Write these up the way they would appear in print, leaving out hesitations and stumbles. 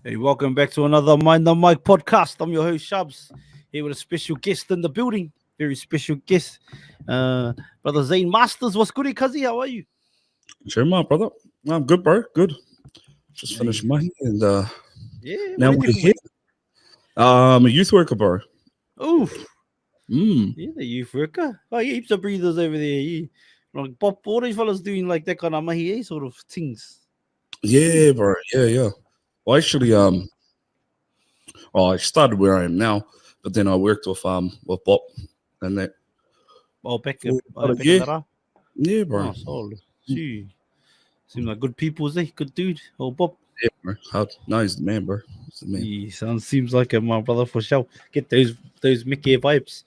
Hey, welcome back to another Mind the Mic podcast. I'm your host Shubz, here with a special guest in the building. Very special guest, uh, brother Zane Marsters. What's good, cuzzy? How are you? Cheer him up, brother. I'm good, bro. Good. Just Hey, finished mine, and yeah, what now do you do we're for here. me? I'm a youth worker, bro. Oh, Mm. yeah, the youth worker. Oh, yeah, heaps of breathers over there. Yeah. Like Bob, all these fellas doing like that kind of mahi sort of things. Mm. Yeah, bro. Yeah. Well, actually, I started where I am now, but then I worked with Bob and that Oh, for about a back in year. the ra. Yeah, bro. Oh, soul. Gee, seem like good people, eh? Good dude. Oh, Bob. Yeah, bro. No, he's the man, bro. He's the man. He seems like it, my brother, for sure. Get those Mickey vibes.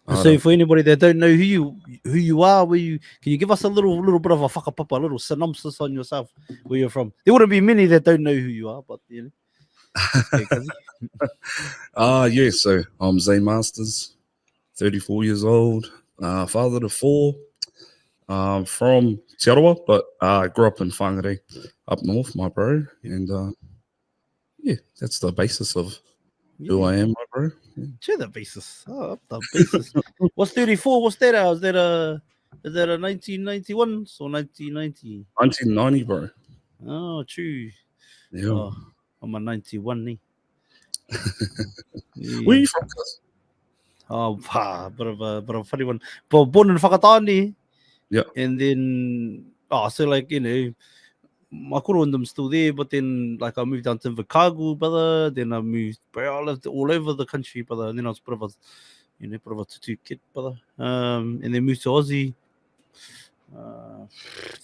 I So don't. for anybody that don't know who you are, where you can you give us a little bit of a whakapapa, a little synopsis on yourself, where you're from? There wouldn't be many that don't know who you are, but let's go, cuzzy. Yeah. So I'm Zane Marsters, 34 years old, father to four. From Te Arawa, but I grew up in Whangarei up north, my bro. And yeah, that's the basis of who Yeah, I am, my bro. Yeah. to the basis. Oh, up the basis. What's 34? What's that? Is that a 1991 or 1990? 1990, bro. Oh, true. Yeah. Oh, I'm a 91. Where are Yeah. you from, cuz? Oh, bit of a funny one. But born in Whakatane, Yeah. and then so like my koro and them still there, but then like I moved down to Invercargill, brother. Then I moved, bro. I lived all over the country, brother. And then I was bit of a tutu kid, brother. And then moved to Aussie, uh,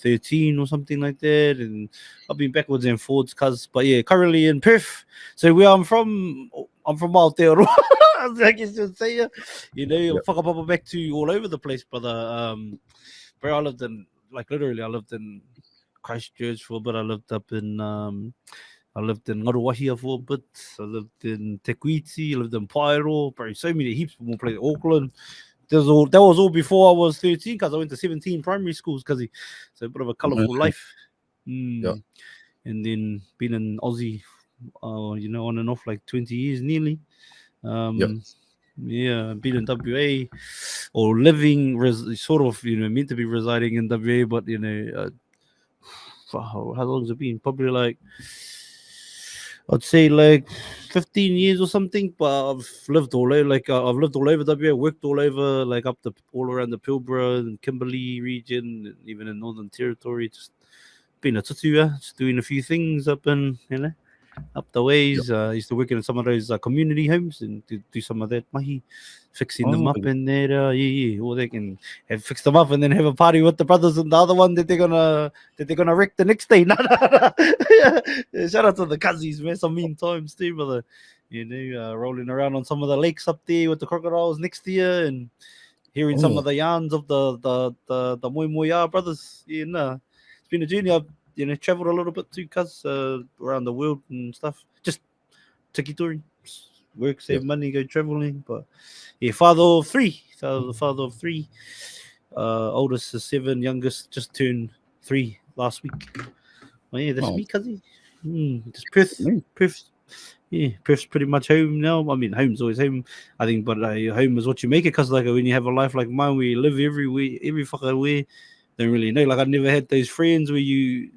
13 or something like that. And I've been backwards and forwards, cuz. But yeah, currently in Perth. So where I'm from Aotearoa. I guess you'd say, Yeah. whakapapa back to all over the place, brother. Bro, I lived in, like, literally, I lived in Christchurch for a bit. I lived in Ngaruawahia for a bit. I lived in Te Kuiti. I lived in Pairo. Bro, so many heaps more places. Auckland. That was all before I was 13 because I went to 17 primary schools. So a bit of a colourful life. Yeah. Mm. And then been in Aussie, on and off like 20 years nearly. Yeah. Um, yeah, been in WA or living, sort of, meant to be residing in WA, but for how long has it been? Probably like, I'd say like 15 years or something. But I've lived all over, I've lived all over WA, worked all over, like all around the Pilbara and Kimberley region, and even in Northern Territory. Just been a tutu, just doing a few things up the Yeah. ways. I used to work in some of those community homes and do some of that mahi, fixing them Oh, up in there. Yeah, or they can have fix them up and then have a party with the brothers and the other one that they're gonna wreck the next day. Yeah, shout out to the cousins, man. Some mean times too, brother. Rolling around on some of the lakes up there with the crocodiles next to you and hearing some oh, of the yarns of the Moi Moya brothers. Yeah, nah. It's been a journey. I've traveled a little bit too, cuz around the world and stuff. Just tiki touring, work, yeah. save money, go traveling. But yeah, father of three. Oldest is 7, youngest just turned 3 last week. Oh yeah, that's Oh, me, cousin. Just Perth, man. Perth. Yeah, Perth's pretty much home now. I mean, home's always home, I think, but home is what you make it. Cause like when you have a life like mine, where you live everywhere, every fucking way, don't really know. Like I never had those friends where you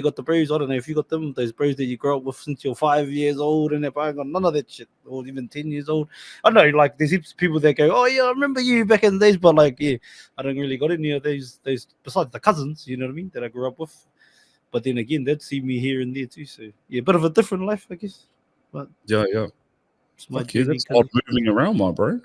got the bros. I don't know if you got them, those bros that you grew up with since you're 5 years old, and I got none of that shit, or even 10 years old. I know, like there's heaps of people that go, "Oh yeah, I remember you back in the days," but like, yeah, I don't really got any of those besides the cousins, you know what I mean, that I grew up with. But then again, they'd see me here and there too. So yeah, bit of a different life, I guess. But Yeah. it's my Fuck yeah, journey, that's a lot cause moving around, my bro.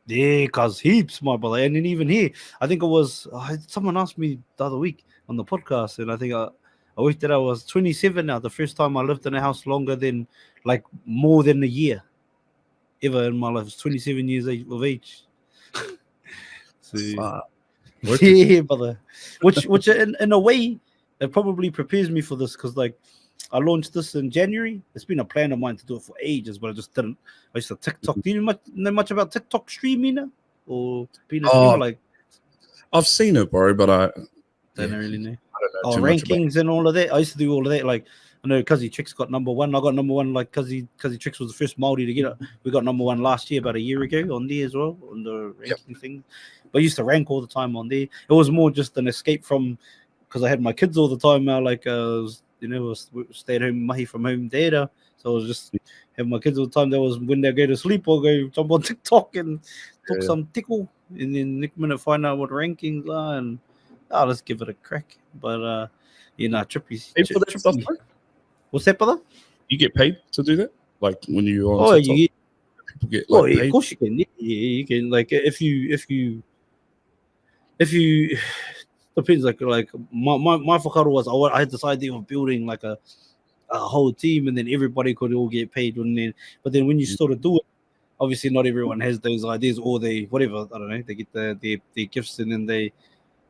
yeah, cause heaps, my brother. And then even here, I think it was someone asked me the other week on the podcast, and I think I worked that I was 27 now. The first time I lived in a house longer than like more than a year ever in my life. I was 27 years of age. So Fuck. What is yeah, brother. Which in a way, it probably prepares me for this because like I launched this in January. It's been a plan of mine to do it for ages, but I just didn't. I used to TikTok. Do you know much about TikTok streaming now? Or being a streamer? Oh, Like, I've seen it, bro, but I yeah, don't really know. I don't know Oh, too much about it. rankings and all of that. I used to do all of that. Like, I know Cuzzy Tricks got number 1. I got number 1. Like Cuzzy Tricks was the first Māori to get it. We got number 1 last year, about a year ago, on there as well, on the ranking thing. But I used to rank all the time on there. It was more just an escape from, because I had my kids all the time now. Like stay at home, mahi from home data. So I was just having my kids all the time. That was when they go to sleep or go jump on TikTok and talk some tickle, and then next minute find out what rankings are, and let's give it a crack. But trippy. Pay for that stuff, bro? What's that, brother? You get paid to do that? Like when you're on TikTok? You get, people get like paid? Of course you can. Yeah, you can. Like if you depends. Like my whakaaro was I had this idea of building like a whole team, and then everybody could all get paid. But then when you sort of do it, obviously not everyone has those ideas, or they whatever, I don't know, they get their gifts, and then they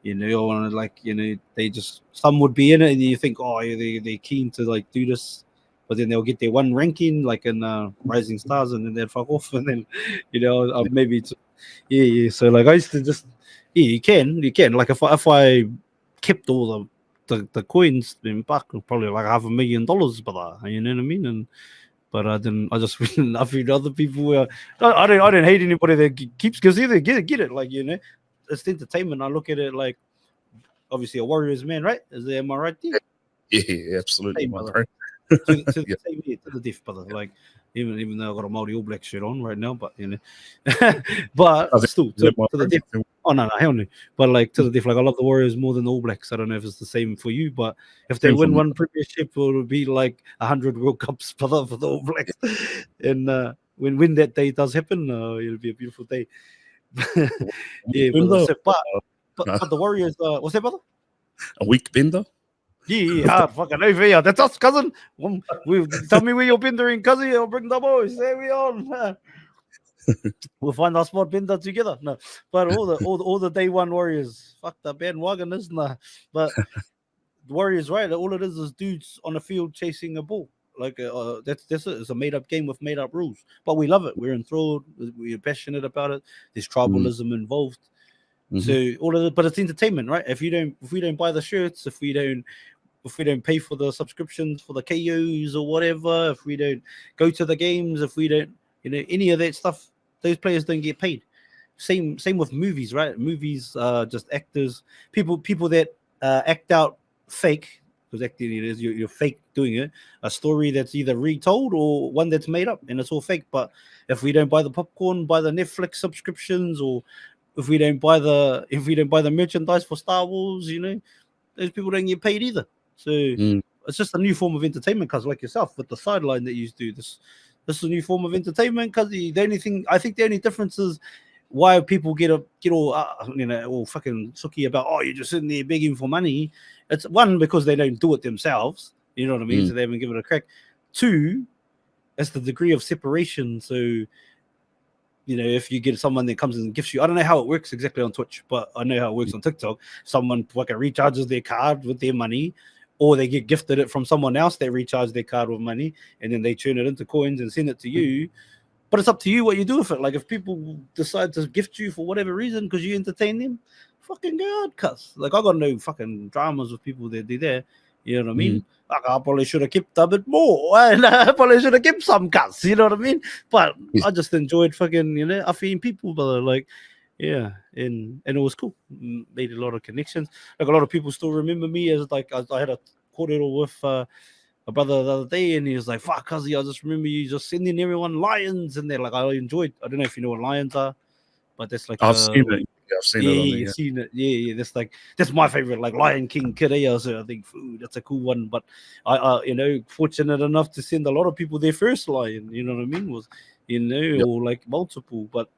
they just, some would be in it, and you think, they're keen to like do this, but then they'll get their one ranking like in Rising Stars, and then they'll fuck off, and then maybe so like I used to just you can like if I kept all the coins, then back probably like $500,000, but you know what I mean. But I just I feel other people I don't hate anybody that keeps, because either get it, like it's entertainment. I look at it like, obviously a Warriors man, right? Am I right there? Yeah, absolutely. Same, brother. to the death, brother. Like even though I got a Māori All Black shirt on right now, but but still to the death. Oh no, hell no. But like to the death, like I love the Warriors more than the All Blacks. I don't know if it's the same for you, but if they win one premiership, it would be like 100 World Cups, brother, for the All Blacks. And when that day does happen, it'll be a beautiful day. Yeah, but the Warriors, what's that, brother? A week bender? Yeah, fucking over here. That's us, cousin. Tell me where you're bendering, cousin. I'll bring the boys. There we on. We'll find our spot bender together. No, but all the day one Warriors. Fuck the bandwagon, isn't it? But the Warriors, right? All it is dudes on the field chasing a ball. Like that's it. It's a made up game with made up rules, but we love it. We're enthralled. We're passionate about it. There's tribalism involved. So all of it, but it's entertainment, right? If we don't buy the shirts, if we don't pay for the subscriptions for the KOs or whatever, if we don't go to the games, if we don't, any of that stuff, those players don't get paid. Same with movies, right? Movies, just actors, people that act out fake, because acting is you're fake doing it. A story that's either retold or one that's made up, and it's all fake. But if we don't buy the popcorn, buy the Netflix subscriptions, or if we don't buy the merchandise for Star Wars, those people don't get paid either. So it's just a new form of entertainment, because like yourself with the sideline that you do, this is a new form of entertainment. Because the only difference is why people get all all fucking sucky about, you're just sitting there begging for money. It's one, because they don't do it themselves, you know what I mean, so they haven't given it a crack. Two, it's the degree of separation. So if you get someone that comes and gifts you, I don't know how it works exactly on Twitch, but I know how it works on TikTok. Someone fucking recharges their card with their money, or they get gifted it from someone else that recharge their card with money, and then they turn it into coins and send it to you. But it's up to you what you do with it. Like if people decide to gift you for whatever reason because you entertain them, fucking go out, cuss. Like I got no fucking dramas with people that do that. You know what I mean? Like I probably should have kept a bit more, and I probably should have kept some cuts. You know what I mean? But I just enjoyed fucking, I feel people, brother. Like, yeah, and it was cool. Made a lot of connections. Like a lot of people still remember me as like I had a cordial with a brother the other day, and he was like, "Fuck, cuzzy, I just remember you just sending everyone lions," and they're like, I enjoyed. I don't know if you know what lions are, but that's like I've seen it. I've seen it. You've seen it. Yeah. That's my favorite, like Lion King Kirea. So I think that's a cool one. But I fortunate enough to send a lot of people their first lion. You know what I mean? Was or like multiple. But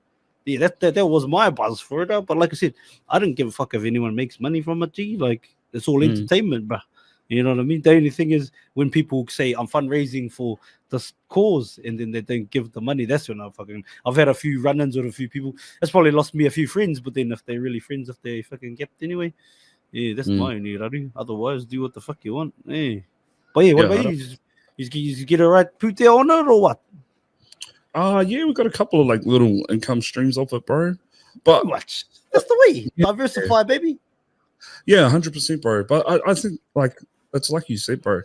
yeah, that was my buzz for it. But like I said, I didn't give a fuck if anyone makes money from it. G, like it's all entertainment, bruh. You know what I mean? The only thing is when people say I'm fundraising for this cause and then they don't give the money, that's when I've had a few run-ins with a few people. That's probably lost me a few friends, but then if they're really friends, if they fucking kept anyway, yeah, that's my only rari. Otherwise, do what the fuck you want. Yeah. But yeah, what about you? You get a right put there on it or what? Yeah, we got a couple of like little income streams off it, bro. But that's the way. Diversify, baby. Yeah, 100%, bro. But I think like it's like you said, bro.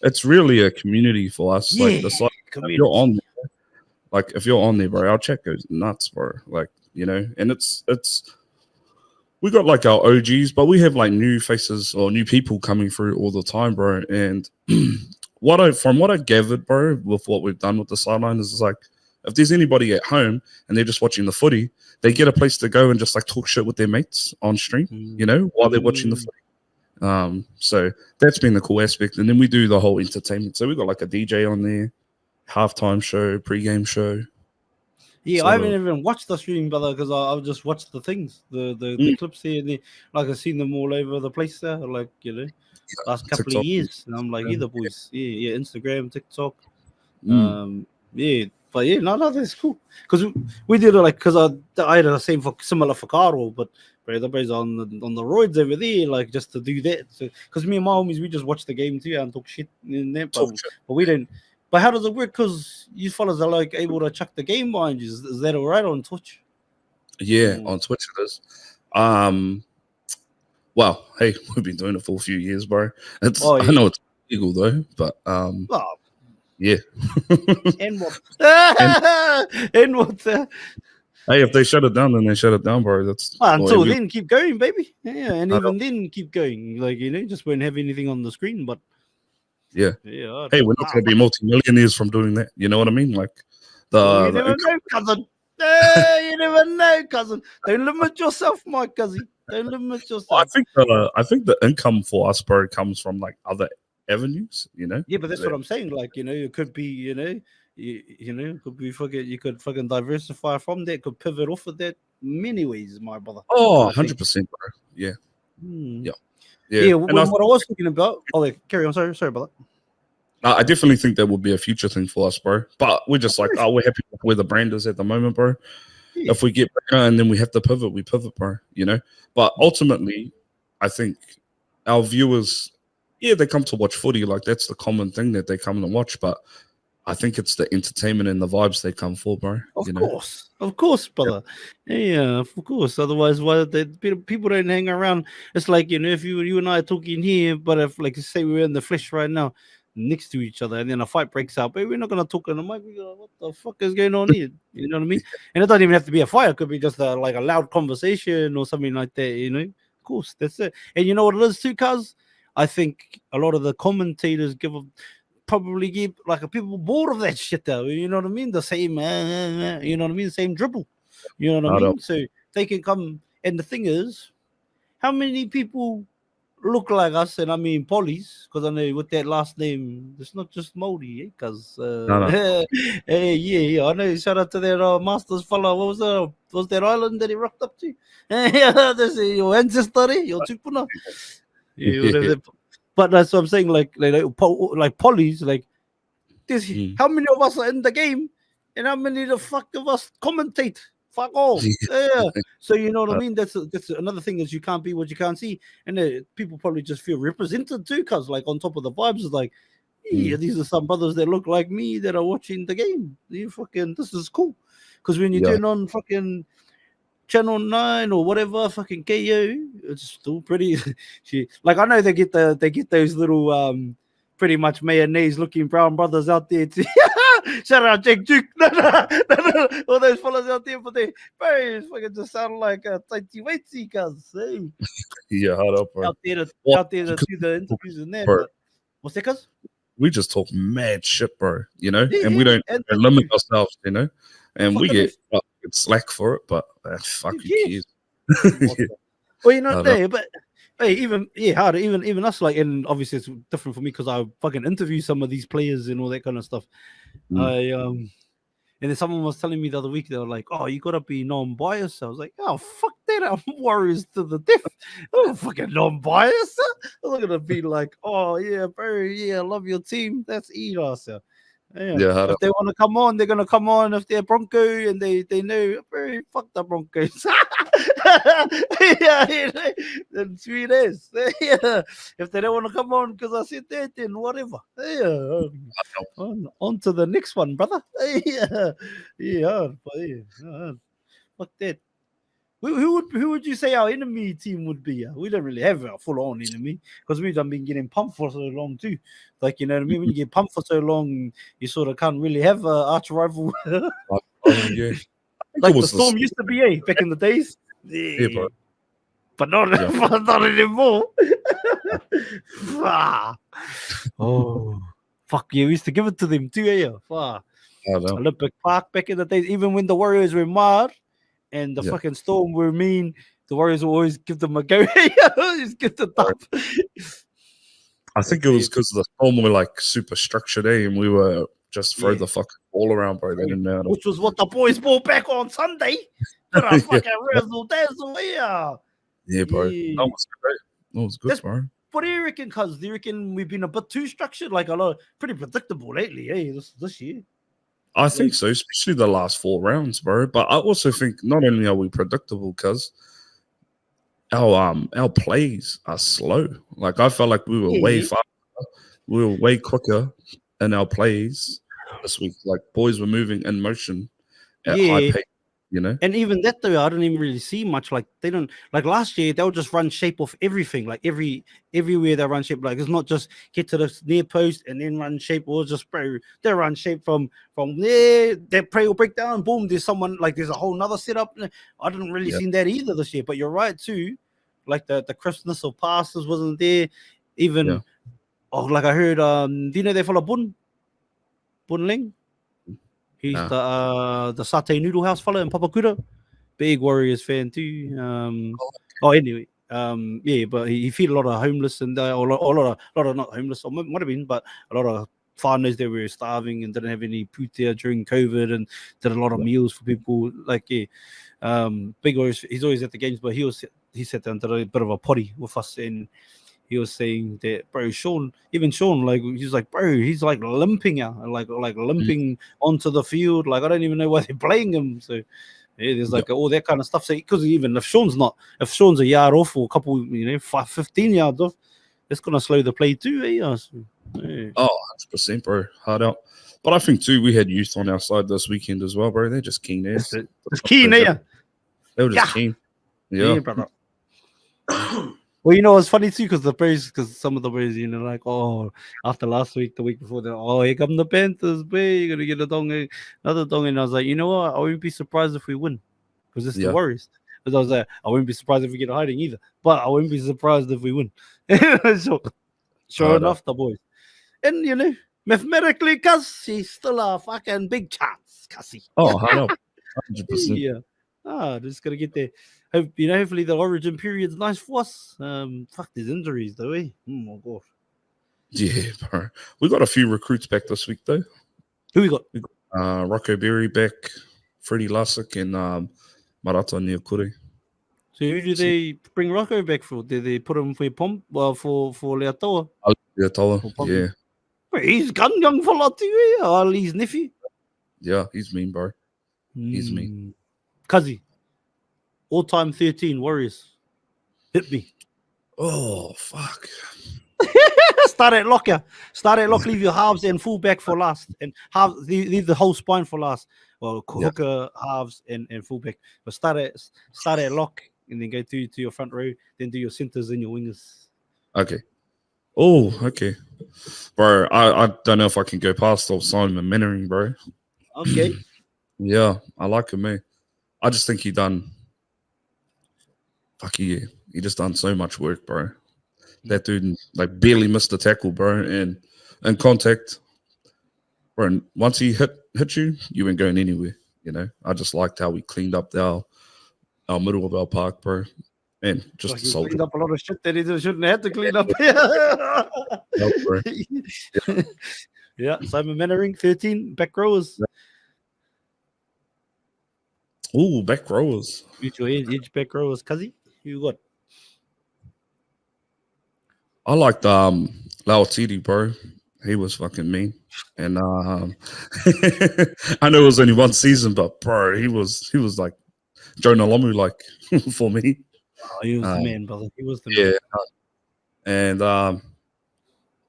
it's really a community for us. Yeah, Like the site, if community. you're on, like if you're on there, bro, our chat goes nuts, bro. Like and it's we got like our OGs, but we have like new faces or new people coming through all the time, bro. And from what I gathered, bro, with what we've done with the sideline is like if there's anybody at home and they're just watching the footy, they get a place to go and just like talk shit with their mates on stream, while they're watching the footy. So that's been the cool aspect. And then we do the whole entertainment. So we got like a DJ on there, halftime show, pre-game show. Yeah, I haven't even watched the stream, brother, because I've just watched the things, the clips here, and like I've seen them all over the place there, like last couple TikTok. of years. And I'm like, the boys, yeah, Instagram, TikTok, yeah, but yeah, no, that's cool because we did it like because I had the same similar for Carl, but the boys on the roids over there, like just to do that. So because me and my homies, we just watch the game too and talk shit in that, but we don't. But how does it work? Because you fellas are like able to chuck the game behind you. Is that all right on Twitch? Yeah, on Twitch it is. Well, hey, we've been doing it for a few years, bro. I know it's illegal though, but yeah. And what? And what? Hey, if they shut it down, then they shut it down, bro. That's until then, keep going, baby. Yeah, and even then, keep going. Like just won't have anything on the screen, but. Yeah. Hey, we're not going to be multi-millionaires from doing that. You know what I mean? Like you never know, cousin. You never know, cousin. Don't limit yourself, my cousin. Don't limit yourself. I think the income for us, bro, comes from like other avenues. Yeah, but that's what I'm saying. Like it could be, could be you could fucking diversify from that. Could pivot off of that many ways, my brother. Oh, 100%, bro. Yeah. Yeah. What I was thinking about. Oh, carry on. Sorry about that. I definitely think that would be a future thing for us, bro. But we're just like, we're happy with where the brand is at the moment, bro. Yeah. If we get bigger and then we have to pivot, we pivot, bro. But ultimately, I think our viewers, they come to watch footy. Like that's the common thing that they come and watch. But I think it's the entertainment and the vibes they come for, bro. Of course, brother. Yeah, of course. Otherwise, why people don't hang around? It's like if you and I are talking here, but if like say we're in the flesh right now, next to each other, and then a fight breaks out, but we're not gonna talk on the mic. We go, what the fuck is going on here? You know what I mean? And it doesn't even have to be a fight. It could be just like a loud conversation or something like that. Of course, that's it. And you know what it is too, cuz I think a lot of the commentators probably give like people bored of that shit though. You know what I mean? The same, you know what I mean? Same dribble. You know what I mean? So they can come. And the thing is, how many people look like us, and I mean Pollies, because I know with that last name, it's not just Māori, because yeah, I know. Shout out to that Masters fella. What was that island that he rocked up to? That's your ancestor, your tupuna. Yeah, whatever. But that's what I'm saying. Like Pollies, like this. How many of us are in the game, and how many the fuck of us commentate? Fuck all. Yeah. So you know what I mean? That's another thing is you can't be what you can't see, and people probably just feel represented too, cause like on top of the vibes is like, yeah, these are some brothers that look like me that are watching the game. This is cool, cause when you turn on fucking Channel 9 or whatever, fucking KO, it's still pretty. Like I know they get those little pretty much mayonnaise looking brown brothers out there too. Shout out Jake Duke. No. All those fellas out there, but they fucking just sound like a tighty waitsy, cuz. Hey. Yeah, hold up, bro. Out there to do the interviews and that. But what's that, cuz? We just talk mad shit, bro. And we don't limit ourselves, and we get slack for it, but fuck who cares? Well, but hey, even us, like, and obviously it's different for me because I fucking interview some of these players and all that kind of stuff. And then someone was telling me the other week, they were like, "Oh, you gotta be non-biased." I was like, "Oh, fuck that! I'm Warriors to the death. I'm fucking non-biased. I'm not gonna be like, oh yeah, bro, yeah, I love your team. That's either." Yeah. If they want to come on, they're gonna come on. If they're Bronco and they know, bro, fuck the Broncos. Then sweet as. Yeah. If they don't want to come on because I said that, then whatever. Yeah. On to the next one, brother. Yeah. Fuck that. Who would you say our enemy team would be? We don't really have a full on enemy because we've done been getting pumped for so long too. Like, you know what I mean? When you get pumped for so long, you sort of can't really have a arch rival. Oh yeah, I think Like it the was Storm used to be, back in the days. yeah, bro. But not, Yeah. but not anymore. Oh, fuck yeah, we used to give it to them too, Fuck. I know. Olympic Park back in the days, even when the Warriors were mad and the Yeah. fucking Storm were mean, the Warriors will always give them a go. Just get the top. I think it was because the Storm were like super structured, and we were just throw the fucking ball around, bro. They didn't know how to. Which was what the boys brought back on Sunday. Put a fucking razzle dazzle here. Yeah, bro. Yeah. That was great. That was good, bro. What do you reckon, cuz? Do you reckon we've been a bit too structured? Like a lot, pretty predictable lately, this year. I think so, especially the last 4 rounds, bro. But I also think not only are we predictable, cuz our plays are slow. Like I felt like we were way faster, we were way quicker in our plays this week. Like boys were moving in motion at high pace, you know. And even that though, I don't even really see much. Like they don't, like last year they'll just run shape off everything. Like everywhere they run shape. Like it's not just get to the near post and then run shape, or just spray. They run shape from there. That play will break down. Boom, there's someone, like there's a whole nother setup. I didn't really see that either this year. But you're right too. Like the crispness of passes wasn't there. Even like I heard, do you know they follow Bun Ling? He's the satay noodle house fella in Papakura. Big Warriors fan too. Anyway, but he feed a lot of homeless and or a lot of not homeless, or might have been, but a lot of farmers that were starving and didn't have any food there during COVID, and did a lot of meals for people. Like Big Warriors, he's always at the games, but he sat down to a bit of a potty with us, and he was saying that, bro, Sean, like he's like, bro, he's like limping out, like limping onto the field. Like I don't even know why they're playing him. So there's like all that kind of stuff. So because even if Sean's a yard off or a couple, 15 yards off, it's gonna slow the play too. Oh, 100%, bro. Hard out. But I think too, we had youth on our side this weekend as well, bro. They're just keen there. It's keen there. They were just keen. Yeah, brother. Well, it's funny too because some of the boys, like, after last week, the week before, here come the Panthers, boy, you're gonna get another dong, and I was like, you know what? I wouldn't be surprised if we win because it's the Warriors. Because I was like, I wouldn't be surprised if we get a hiding either, but I wouldn't be surprised if we win. Sure enough, the boys, and mathematically, cuz he's still a fucking big chance, cussy. Oh, 100%. Yeah. Just gonna get there. Hopefully the origin period's nice for us. Fuck, there's injuries though, eh? Oh my god. Yeah, bro. We got a few recruits back this week though. Who we got? Rocco Berry back, Freddie Lassick, and Marata Niokure. So who do they bring Rocco back for? Did they put him for for Leatoa? Leatoa, yeah. Wait, he's young fella too, eh? Ali's nephew. Yeah, he's mean, bro. He's mean. Kazi. All-time 13 Warriors. Hit me. Oh, fuck. Start at lock, leave your halves and fullback for last. And leave the whole spine for last. Well, hooker, halves, and fullback. But start at lock and then go to your front row. Then do your centers and your wingers. Okay. Oh, okay. Bro, I don't know if I can go past old Simon Mannering, bro. Okay. Yeah, I like him, man. I just think he just done so much work, bro. That dude like barely missed a tackle, bro, and contact, bro. And once he hit you, you ain't going anywhere. I just liked how we cleaned up our middle of our park, bro, and just he cleaned up a lot of shit that he shouldn't have to clean up. Yeah, Simon Mannering, 13 back rowers. Ooh, back rowers. Each back rowers, Kazi. You got? I liked Lauatiti, bro. He was fucking mean. And I know it was only one season, but bro, he was like Jonah Lomu, like for me. Oh, he was the man, brother. He was the man. Yeah. And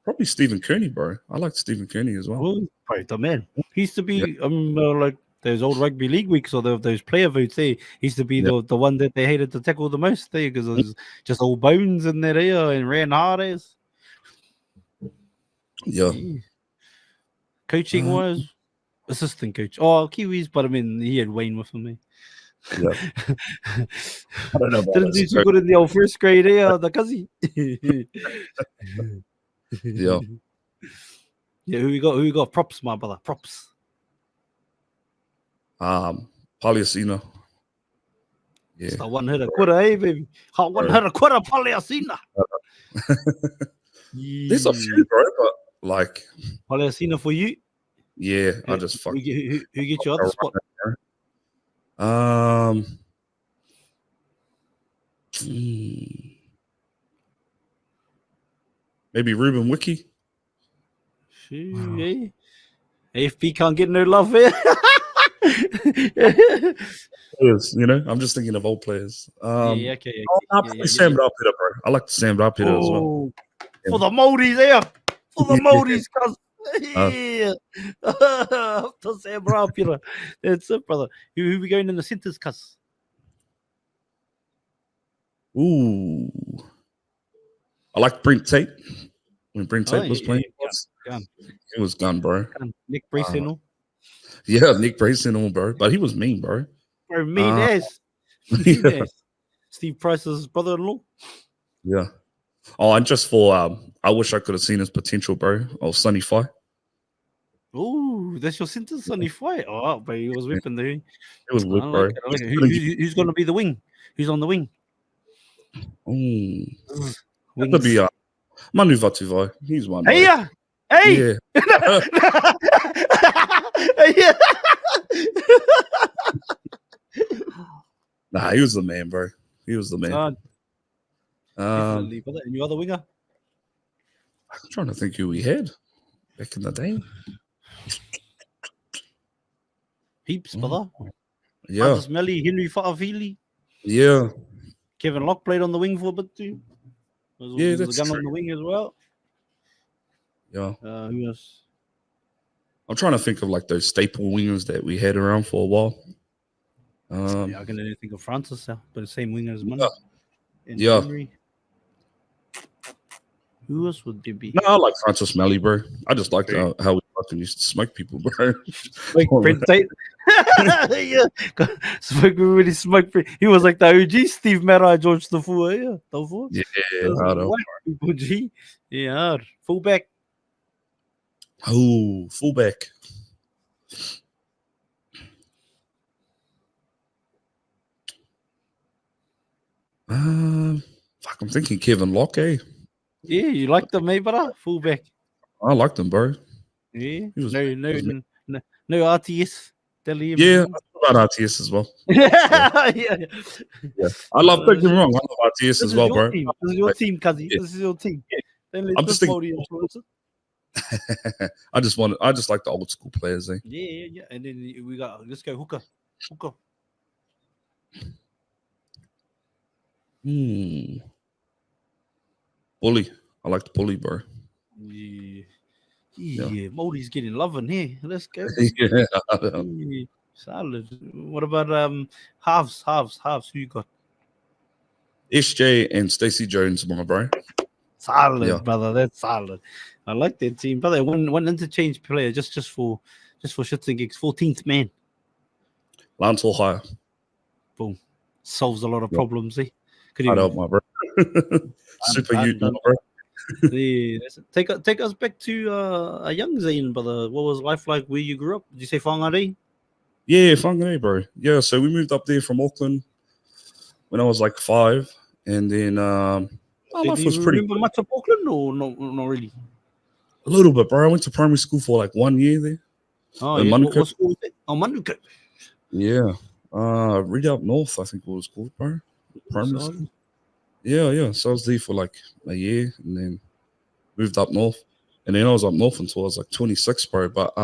probably Stephen Kearney, bro. I like Stephen Kearney as well. Probably the man. He used to be like those old rugby league weeks or those player votes there. He used to be Yeah. the one that they hated to tackle the most there because it was just all bones in there and ran hard as. Yeah. Coaching wise, assistant coach. Oh, Kiwis, but I mean he had Wayne with him. Yeah. I don't know about Didn't do this too good in the old first grade, the Kazi. Yeah. Yeah, who we got? Props, my brother. Props. Paliasina. Yeah. It's the one hitter quarter, baby. Hot one hitter quarter, Paliasina. There's a few, bro, but like Paliasina for you. Yeah, I just Who get your other spot? Maybe Ruben Wiki. Hey, AFP can't get no love here. Players, I'm just thinking of old players. Okay. Sam it up hitter, bro. I like to Sam it up hitter as well. For the Māoris there. For the Māoris, cuz. Yeah. To Sam it up hitter. That's it, brother. Who we going in the centres, cuz? Ooh. I like Brent Tate. When Brent Tate was playing. It was gun, bro. Nick Brayson. Yeah, Nick Brayson, bro. But he was mean, bro. Bro, mean ass. Yeah. Steve Price's brother-in-law. Yeah. Oh, and just for I wish I could have seen his potential, bro. Of Sonny Fye. Oh, that's your centre, Sonny Fye. Oh, but he was whipping there. It was whipped, bro. Who's going to be the wing? Who's on the wing? That could be Manu Vatuvai. He's one. Hey, yeah. Hey. Yeah. Nah, he was the man, bro. He was the man. Definitely. And your other winger? I'm trying to think who we had back in the day. Heaps, brother. Yeah. Marcus Melly, Henry Fa'afili. Yeah. Kevin Locke played on the wing for a bit too. Yeah, that's the gun true. on the wing as well. Yeah. Who else? I'm trying to think of like those staple wingers that we had around for a while. I can only think of Francis, but the same winger as Money. Yeah. Henry. Who else would there be? No, I like Francis Melly, bro. I just liked how we fucking used to smoke people, bro. Like Brent Tate. Yeah. Really smoke. He was like the OG Steve Mera, George Tafua. Yeah. Tafua. Yeah. I know. People, G. Yeah. Fullback. Oh, fullback. Fuck, I'm thinking Kevin Locke, eh? Yeah, you liked him, eh, brother? Fullback. I liked him, bro. Yeah. No RTS. Yeah, about RTS as well. Yeah. I love, don't get me wrong, I love RTS as well, bro. This is your team, Kazi. This is your team. I'm just thinking. I just like the old school players, eh? Yeah. And then we got, let's go hooker. Bully. I like the bully, bro. Yeah. Māori's getting love in here. Let's go. Yeah. Solid. What about halves? Who you got? SJ and Stacey Jones, my bro. Solid, brother. That's solid. I like that team, brother. One interchange player just for shits and gigs. 14th man. Lance Higher. Boom. Solves a lot of problems, eh? I know, my bro. Super youth, bro. Yeah, take us back to a young Zane, brother. What was life like where you grew up? Did you say Whangarei? Yeah, Whangarei, bro. Yeah, so we moved up there from Auckland when I was like 5, and then my life was pretty. Remember much of Auckland or not really? A little bit, bro. I went to primary school for like 1 year there. Oh, yeah. What school was it? Oh, Manuka. Yeah. Redoubt North, I think it was called, bro. Primary school. Yeah. So I was there for like a year and then moved up north. And then I was up north until I was like 26, bro. But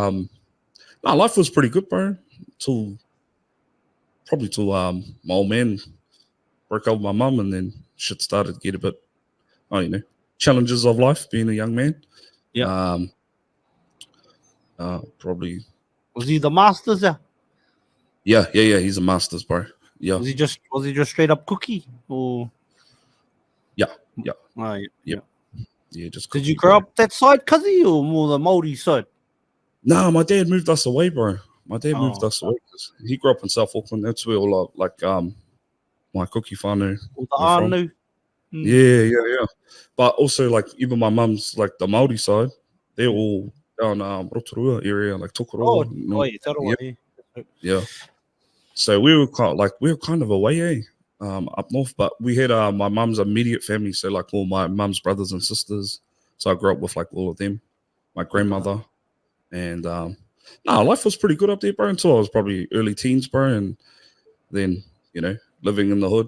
life was pretty good, bro. Till my old man broke up with my mum, and then shit started to get a bit, challenges of life being a young man. Yeah. Probably. Was he the Masters? Yeah. Yeah. He's a Masters, bro. Yeah. Was he just straight up cookie or? Yeah. Oh, yeah. Yeah, just Did you cookie, grow bro. up that side, cuzzy, or more the Māori side? Nah, my dad moved us away, bro. My dad moved Oh, us away 'cause he grew up in South Auckland. That's where all of, like my cookie whānau or the were from. anu. Yeah. But also like even my mum's like the Māori side, they're all down Rotorua area, like Oh, Tokoroa. yeah, Tarawa, yeah. Yeah. So we were kind of away, up north. But we had my mum's immediate family, so like all my mum's brothers and sisters. So I grew up with like all of them, my grandmother, and life was pretty good up there, bro. Until I was probably early teens, bro, and then living in the hood,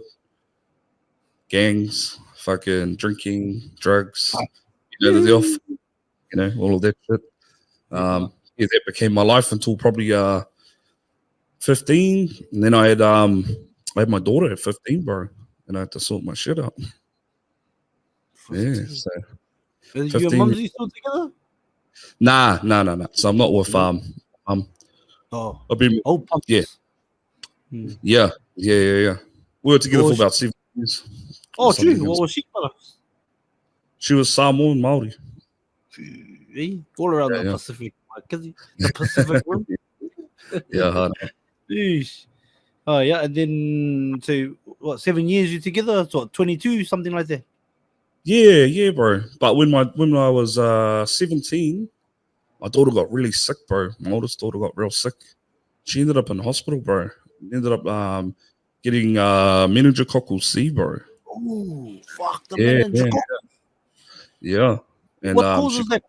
gangs, fucking drinking, drugs, the deal, all of that shit. That became my life until probably 15, and then I had my daughter at 15, bro, and I had to sort my shit out. Yeah, so Is you and 15. mumsy still together? Nah. So I'm not with Oh, I've been pumps. Yeah. We were together for about 7 years. Oh, true. What was she, brother? She was Samoan Māori. All around the Pacific. The Pacific Rim. Yeah. Jeez. Oh, yeah. And then, so what, 7 years you together? So 22, something like that? Yeah, bro. But when I was 17, my daughter got really sick, bro. My oldest daughter got real sick. She ended up in hospital, bro. Ended up getting meningococcal C, bro. Oh, fuck the meningococcal. Yeah. And what causes that?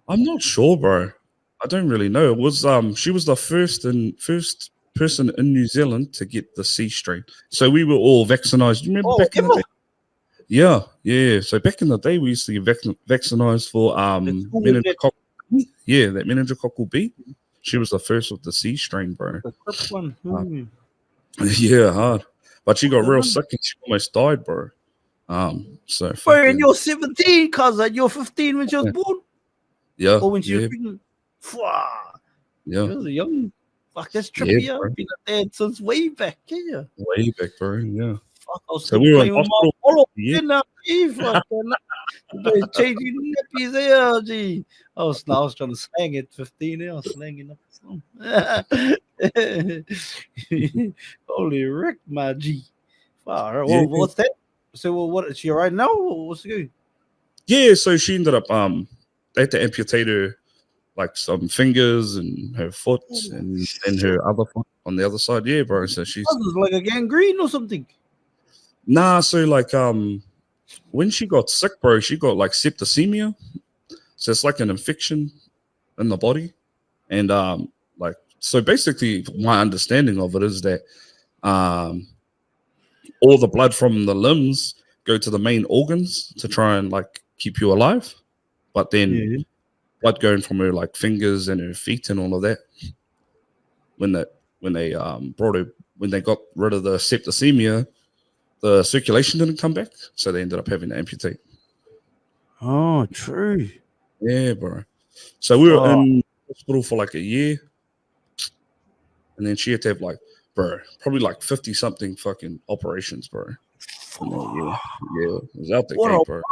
I'm not sure, bro. I don't really know. It was she was the first person in New Zealand to get the C strain. So we were all vaccinated. You remember back in the day? Yeah. So back in the day, we used to get vaccinated for meningococcal B. Yeah, that meningococcal B. She was the first with the C strain, bro. The first one. Yeah, hard. But she got real sick and she almost died, bro. So bro, and you're 17, cousin. You're 15 when she was born. Yeah. Or when she was pregnant. Yeah. She was young. Fuck, that's trippy. Yeah, I've been a dad since way back. Yeah. Way back, bro. Yeah. Fuck, I was so we were in hospital. Changing nappies there, gee. I was trying to slang at 15. I was slanging up the song. Holy Rick, my G. Wow. Well, what's that? So, what is she right now? What's the good? Yeah, so she ended up they had to amputate her like some fingers and her foot and her other foot on the other side. Yeah, bro. So she's like a gangrene or something. Nah, so like when she got sick, bro, she got like septicemia. So it's like an infection in the body. And like so basically my understanding of it is that all the blood from the limbs go to the main organs to try and like keep you alive. But then blood going from her like fingers and her feet and all of that. When they got rid of the septicemia, the circulation didn't come back, so they ended up having to amputate. Oh, true. Yeah, bro. So we were in hospital for like a year, and then she had to have like, bro, probably like 50 something fucking operations, bro. Yeah, it was out the gate, bro.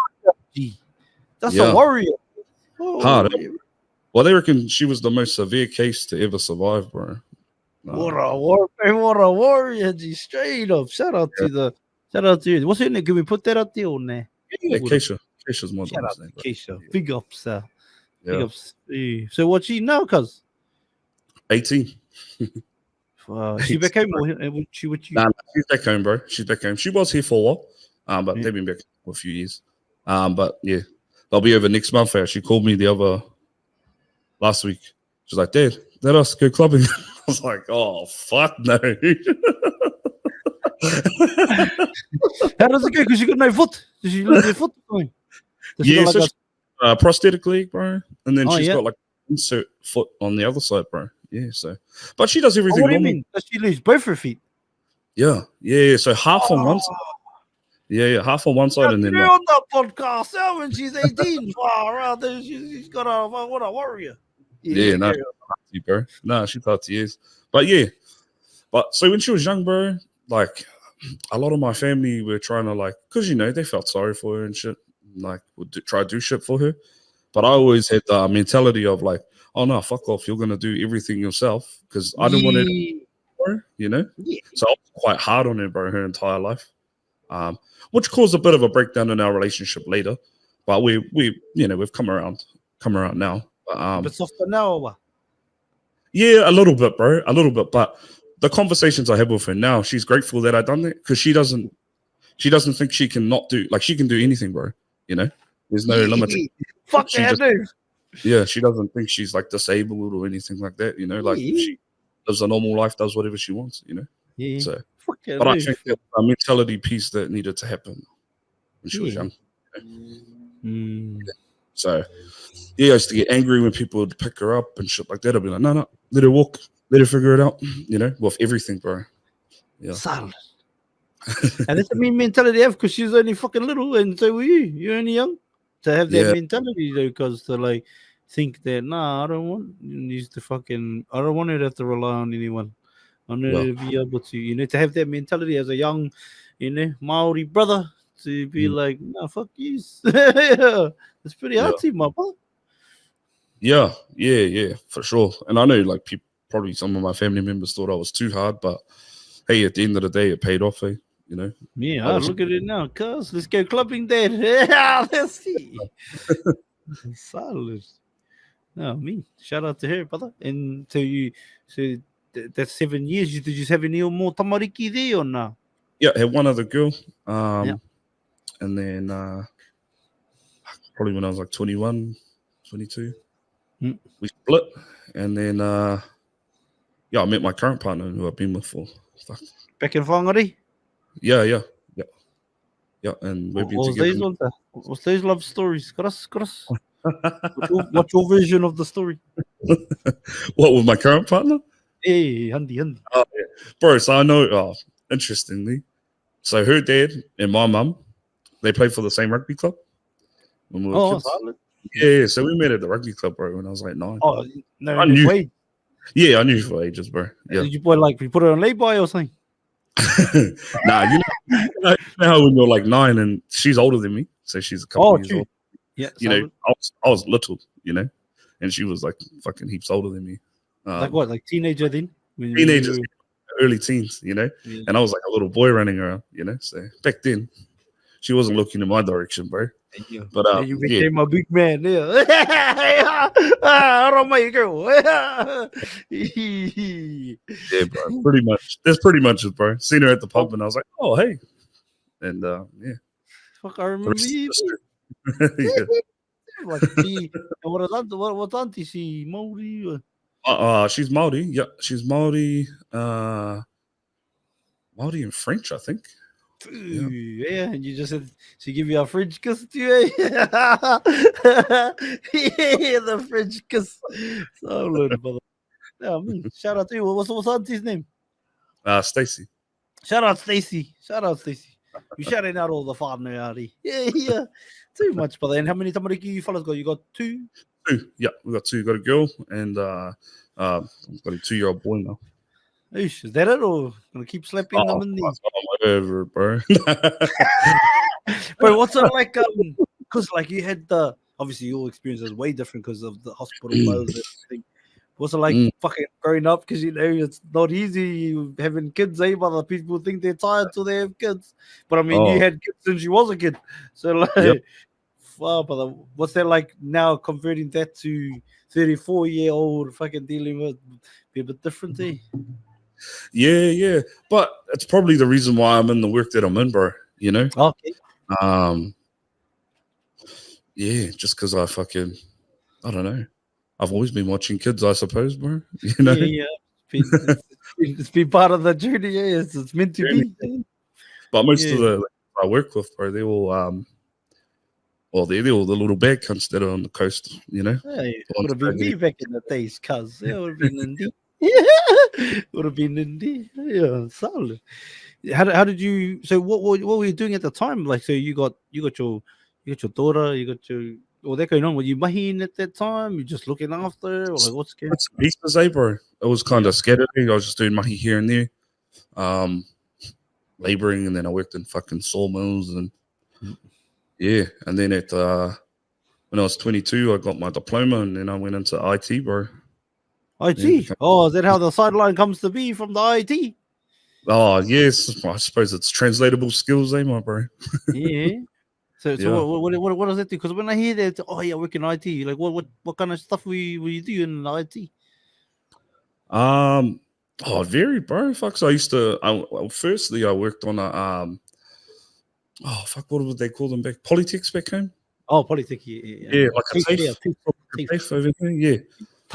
That's a warrior. Hard. Well, they reckon she was the most severe case to ever survive, bro. What a warrior, G. Straight up. Shout out to you. What's her name? Can we put that out there on there? Yeah, Keisha's my shout out to name. Keisha. Big ups, Big ups. So what's she now, cuz? 18. She back home or she with you? Nah, she's back home, bro. She's back home. She was here for a while, but they've been back for a few years. But yeah, they'll be over next month. She called me last week. She's like, Dad, let us go clubbing. I was like, oh, fuck no. How does it go? Because you got no foot. Does she lose her foot? She's a prosthetic leg, bro. And then she's got like insert foot on the other side, bro. Yeah, so. But she does everything what do you normal. mean? Does she lose both her feet? Yeah. So half on one side. Yeah, half on one side and then on that podcast when she's 18. Wow, she's got what a warrior. Yeah, no. you, bro. Nah, she 30 years. But yeah. But so when she was young, bro, like a lot of my family were trying to like, because they felt sorry for her and shit, like would try to do shit for her. But I always had the mentality of like, oh no, fuck off, you're gonna do everything yourself, because I didn't want her to, bro, Yeah. So I was quite hard on her, bro, her entire life, which caused a bit of a breakdown in our relationship later. But we've come around now. But softer now, or what? Yeah, a little bit, bro, a little bit. But the conversations I have with her now, she's grateful that I done that, because she doesn't think she can not do, like, she can do anything, bro. There's no limit. Fuck that, dude. Yeah, she doesn't think she's like disabled or anything like that. Like she lives a normal life, does whatever she wants. Yeah. So, Fuck that, but I dude. think that a mentality piece that needed to happen when she was young. So, yeah, I used to get angry when people would pick her up and shit like that. I'd be like, no, let her walk, let her figure it out. With everything, bro. Yeah. Solid. And that's the mean mentality I have, because she's only fucking little, and so were you. You're only young. To have that mentality, though, because to like think that I don't want her to have to rely on anyone. I want her to be able to, to have that mentality as a young, Māori brother, to be like, fuck you. It's pretty hard to, my brother. Yeah, for sure. And I know, like, people, probably some of my family members thought I was too hard, but hey, at the end of the day, it paid off, Yeah, look at it now, cuz. Let's go clubbing then. Yeah, let's see. Solid. No, me. Shout out to her, brother. And so that's 7 years. Did you have any more tamariki there or no? Yeah, I had one other girl. And then probably when I was like 21, 22, we split. And then I met my current partner who I've been with for back in Whangarei? Yeah. And we've been together. What's those love stories? Cross. What's your version of the story? What, with my current partner? Hey, handy. Oh, yeah. Bro, so I know, interestingly, so her dad and my mum, they played for the same rugby club when we were kids. Solid. Yeah, so we met at the rugby club, bro, when I was like 9. Oh, no, I knew. Yeah, I knew for ages, bro. Yeah. Did you put her on lay-by or something? Nah, you know how when you're like 9 and she's older than me, so she's a couple years old. Yeah, I was little, and she was like fucking heaps older than me. Like what? Like teenager then? Teenagers, early teens, and I was like a little boy running around, So back then, she wasn't looking in my direction, bro. But you became a big man, I don't my girl. Yeah, bro. Pretty much. That's pretty much it, bro. Seen her at the pub, and I was like, oh, hey, and yeah. Fuck, I remember you. Yeah. Like, what auntie she Māori? She's Māori. Yeah, she's Māori. Māori and French, I think. Yeah, and you just said she give you a French kiss too, Yeah, the French kiss. Solid, brother. Yeah, shout out to you. What's auntie's name? Stacy. Shout out Stacy. You shouting out all the whānau. Yeah. Too much, brother. And how many tamariki you fellas got? You got 2? 2. Yeah, we got 2. Got a girl and got a 2-year-old boy now. Is that it, or gonna keep slapping them in the? Whatever, bro. Bro, what's it like? Because like you had obviously your experience is way different because of the hospital bills and everything. What's it like fucking growing up? Because it's not easy having kids, But people think they're tired till they have kids. But I mean, you had kids since you was a kid, so like, but what's that like now? Converting that to 34-year-old fucking dealing with be a bit different, Yeah. But it's probably the reason why I'm in the work that I'm in, bro. Okay. Yeah, just because I don't know. I've always been watching kids, I suppose, bro. Yeah. It's been part of the journey. Yeah, it's meant to be. But most of the I work with, bro, they all they're all the little bad cunts that are on the coast, Hey, would have been me back in the days, cuz it would have been Indy. Would have been Indy. Yeah, solid. How did you? So what were you doing at the time? Like, so you got your daughter, you got your Or that going on? Were you mahiing at that time? You just looking after? Or like what's going? Bits and pieces, bro. It was kind of scattered. I was just doing mahi here and there, laboring, and then I worked in fucking sawmills and yeah. And then when I was 22, I got my diploma, and then I went into IT, bro. IT. Yeah. Oh, is that how the sideline comes to be from the IT? Oh yes, I suppose it's translatable skills, my bro. Yeah. So Yeah. what does that do? Because when I hear that, oh yeah, I work in IT. Like what kind of stuff will you do in IT? Oh, very, bro. Fuck. So I used to. Firstly, I worked on a Oh fuck, what would they call them back? Polytechs back home. Oh, politics. Yeah. Yeah, like a Yeah, TAFE. TAFE over here. Yeah.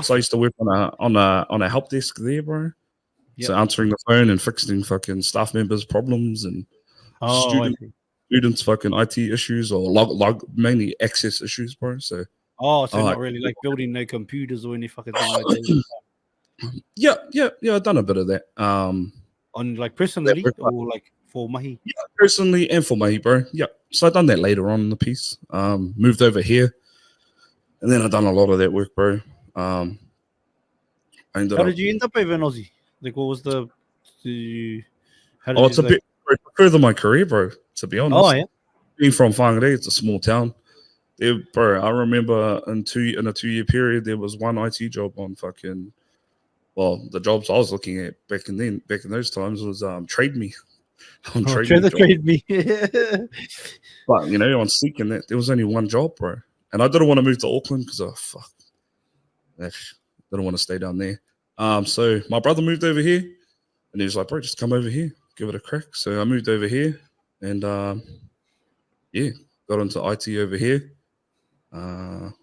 So I used to work on a help desk there, bro. Yep. So answering the phone and fixing fucking staff members' problems and students' fucking IT issues or log mainly access issues, bro. So not really like building no computers or any fucking thing like that. Yeah. I've done a bit of that. On like personally or like for mahi? Yeah, personally and for mahi, bro. Yeah. So I've done that later on in the piece. Moved over here, and then I've done a lot of that work, bro. I ended How up. did you end up over in Aussie? Like, what was the? How did Oh, it's you a bit further my career, bro. To be honest. Oh yeah. Being from Whangarei, it's a small town. There, bro, I remember in a 2-year period, there was one IT job on fucking. Well, the jobs I was looking at back in those times was trade me. On trade me. But on seeking that, there was only one job, bro, and I didn't want to move to Auckland because I didn't want to stay down there. So my brother moved over here, and he was like, "Bro, just come over here, give it a crack." So I moved over here, and got into IT over here. I'm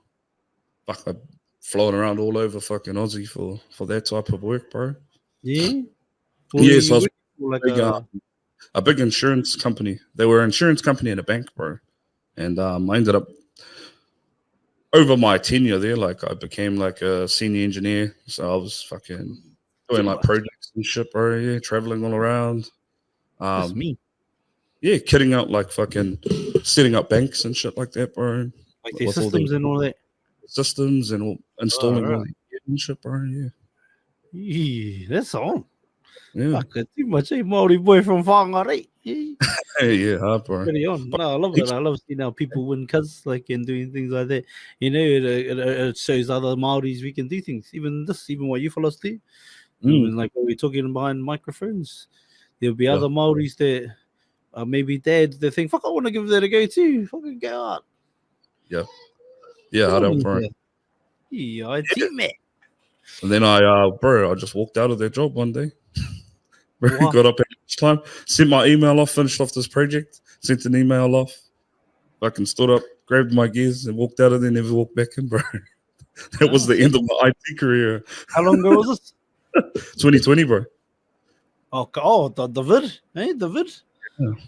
flown around all over fucking Aussie for that type of work, bro. Yeah. Well, so I was like a big insurance company. They were an insurance company and a bank, bro. And I ended up over my tenure there, like I became like a senior engineer. So I was fucking doing like projects and shit, bro. Yeah, traveling all around. That's me. Yeah, kitting out like fucking setting up banks and shit like that, bro. Like the systems and all that. Systems and installing all the shit, bro. Yeah, that's all. Yeah. Fuck, too much a Māori boy from Whangarei. Yeah, bro. Pretty on. No, I love it. I love seeing how people win cuz like and doing things like that. It shows other Māoris we can do things. Even what you fellas do. Like what we're talking behind microphones. There'll be other Māoris that maybe dads that think, fuck, I want to give that a go too. Fucking go out. Yeah, I don't, bro. Yeah, I team it. And then I just walked out of their job one day. Got up at lunchtime, sent my email off, finished off this project, sent an email off, fucking stood up, grabbed my gears, and walked out of there, never walked back in, bro. That was the end of my IT career. How long ago was this? 2020, bro. The vid, eh? The vid.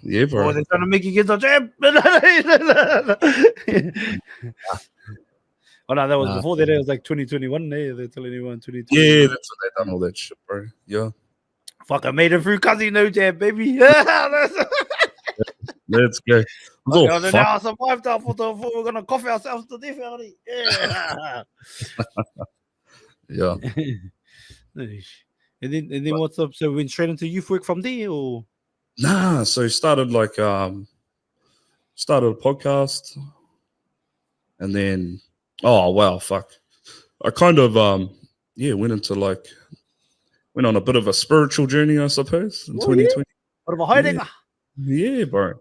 Yeah, bro. Oh, they're trying to make you get the jab. Oh no, that was before that. It was like 2021. They're telling everyone 2020. Yeah, that's what they done all that shit, bro. Yeah. Fuck, I made it through Cuzzy no jab, baby. Let's go. Now I survived that before we're gonna cough ourselves to death, already. Yeah. And then what's up? So we went straight into youth work from there, or? Nah, so started a podcast, and then I kind of went on a bit of a spiritual journey, I suppose, in 2020. What about Heidegger? Yeah, bro.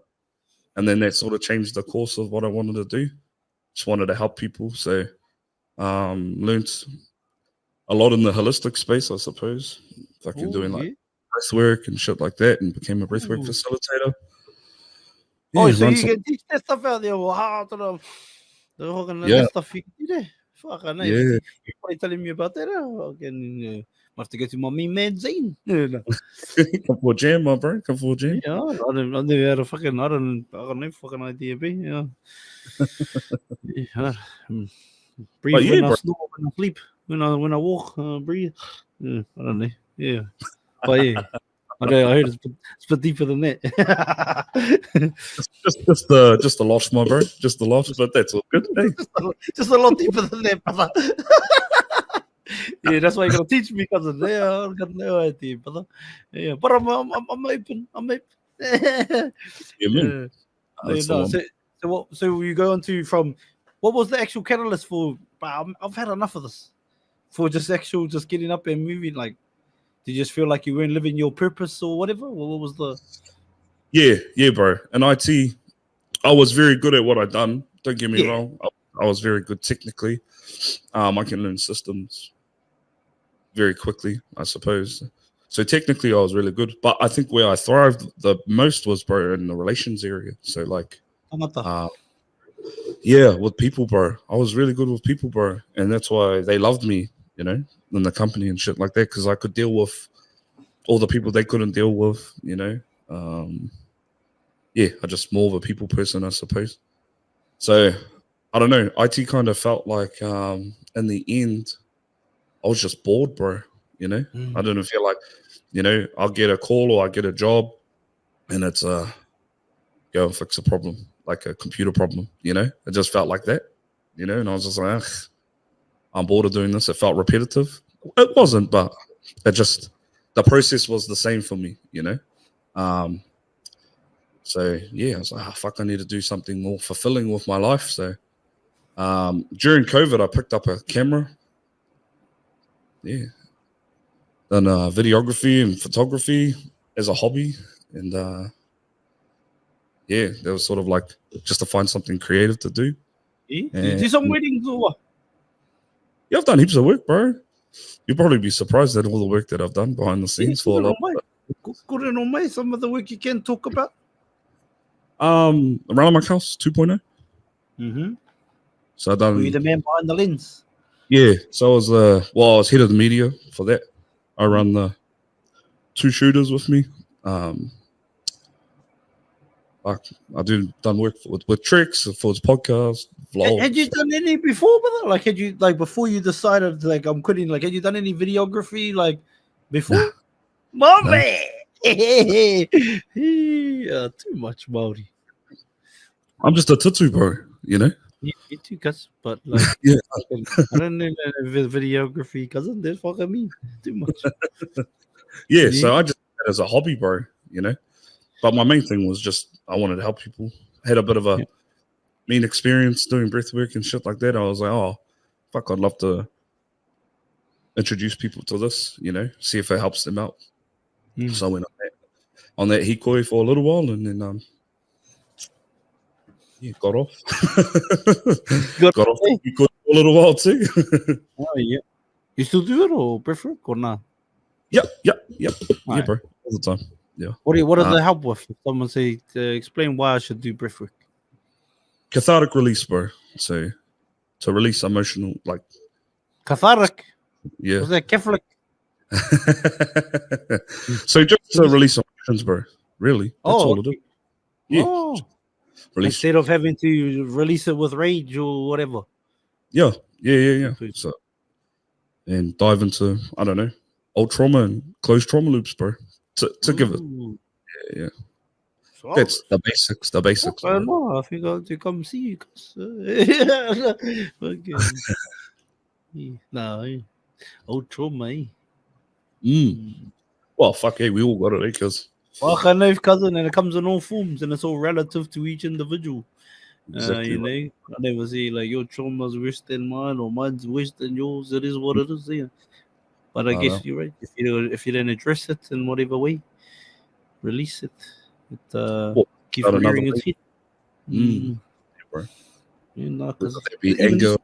And then that sort of changed the course of what I wanted to do. Just wanted to help people, so learned a lot in the holistic space, I suppose. Fucking doing like breath work and shit like that, and became a breathwork facilitator. Yeah, so you can teach that stuff out there. How to that stuff you can do there. Fuck, I know. You're probably telling me about that. I have to go to my mean man Zane. Come for a jam, my bro. Come for a jam. Yeah, I never had a fucking. I don't know fucking idea, be. Yeah. Breathe when I snore, when I sleep, when I walk, breathe. I don't know. Yeah. But yeah. I know. I heard it's a bit deeper than that. just the loss, my bro. Just the loss, but that's all good. Hey. Just a lot deeper than that, brother. Yeah, that's why you gotta teach me, cousin. Yeah, I got no idea, brother. Yeah, but I'm open. I'm open. Yeah, man. That's the No, one. so you go on to from what was the actual catalyst for? I've had enough of this. For just getting up and moving. Like, did you just feel like you weren't living your purpose or whatever? What was the? Yeah, bro. In IT, I was very good at what I done. Don't get me wrong. I was very good technically. I can learn systems very quickly, I suppose. So technically, I was really good. But I think where I thrived the most was, bro, in the relations area. So like, with people, bro. I was really good with people, bro, and that's why they loved me, you know, in the company and shit like that, because I could deal with all the people they couldn't deal with, you know. I'm just more of a people person, I suppose. So I don't know. IT kind of felt like in the end, I was just bored, bro. You know, I didn't feel like, you know, I'll get a call or I get a job, and it's go and fix a problem, like a computer problem. You know, it just felt like that. You know, and I was just like, I'm bored of doing this. It felt repetitive. It wasn't, but it just the process was the same for me. You know, so yeah, I was like, fuck, I need to do something more fulfilling with my life. So during COVID, I picked up a camera. Yeah. Done videography and photography as a hobby. And that was sort of like just to find something creative to do. Yeah? Did you do some weddings or what? Yeah, I've done heaps of work, bro. You'll probably be surprised at all the work that I've done behind the scenes for a lot. Good and on some of the work you can talk about. Around my house 2.0. Mm-hmm. So I done. Were you the man behind the lens? Yeah. So I was I was head of the media for that. I run the 2 shooters with me. I done work with Tricks for his podcast, vlogs. Had you done any before, brother? Like, had you before you decided like I'm quitting? Like, had you done any videography like before? Mommy, too much Māori. I'm just a tutu, bro. You know. Yeah, me too, cuz. But like, yeah, I don't know videography, cousin. That's fucking me. Too much. Yeah, so I just did it as a hobby, bro. You know. But my main thing was just I wanted to help people. Had a bit of a mean experience doing breathwork and shit like that. I was like, oh, fuck, I'd love to introduce people to this, you know, see if it helps them out. So I went on that hikoi for a little while, and then got off. got off the hikoi for a little while too. Oh yeah. You still do it or breathwork or not? Yep. Yeah, bro. All the time. Yeah. What does it help with? Someone say explain why I should do breathwork. Cathartic release, bro. So to release emotional, like cathartic. Yeah. Was that Catholic? So just to release emotions, bro. Really? That's all it is. Yeah. Oh. Instead of having to release it with rage or whatever. Yeah. So and dive into, I don't know, old trauma and closed trauma loops, bro. To give it. Yeah. So that's the basics. I know. I think I'll have to come see you. No, old trauma. Well, fuck yeah, we all got it, because. Well, I know, cousin, and it comes in all forms, and it's all relative to each individual. Exactly you know, I never say like your trauma's worse than mine or mine's worse than yours. It is what it is. Yeah. But I guess you're right. If you don't address it in whatever way, release it. It keeps rearing its head. Anger.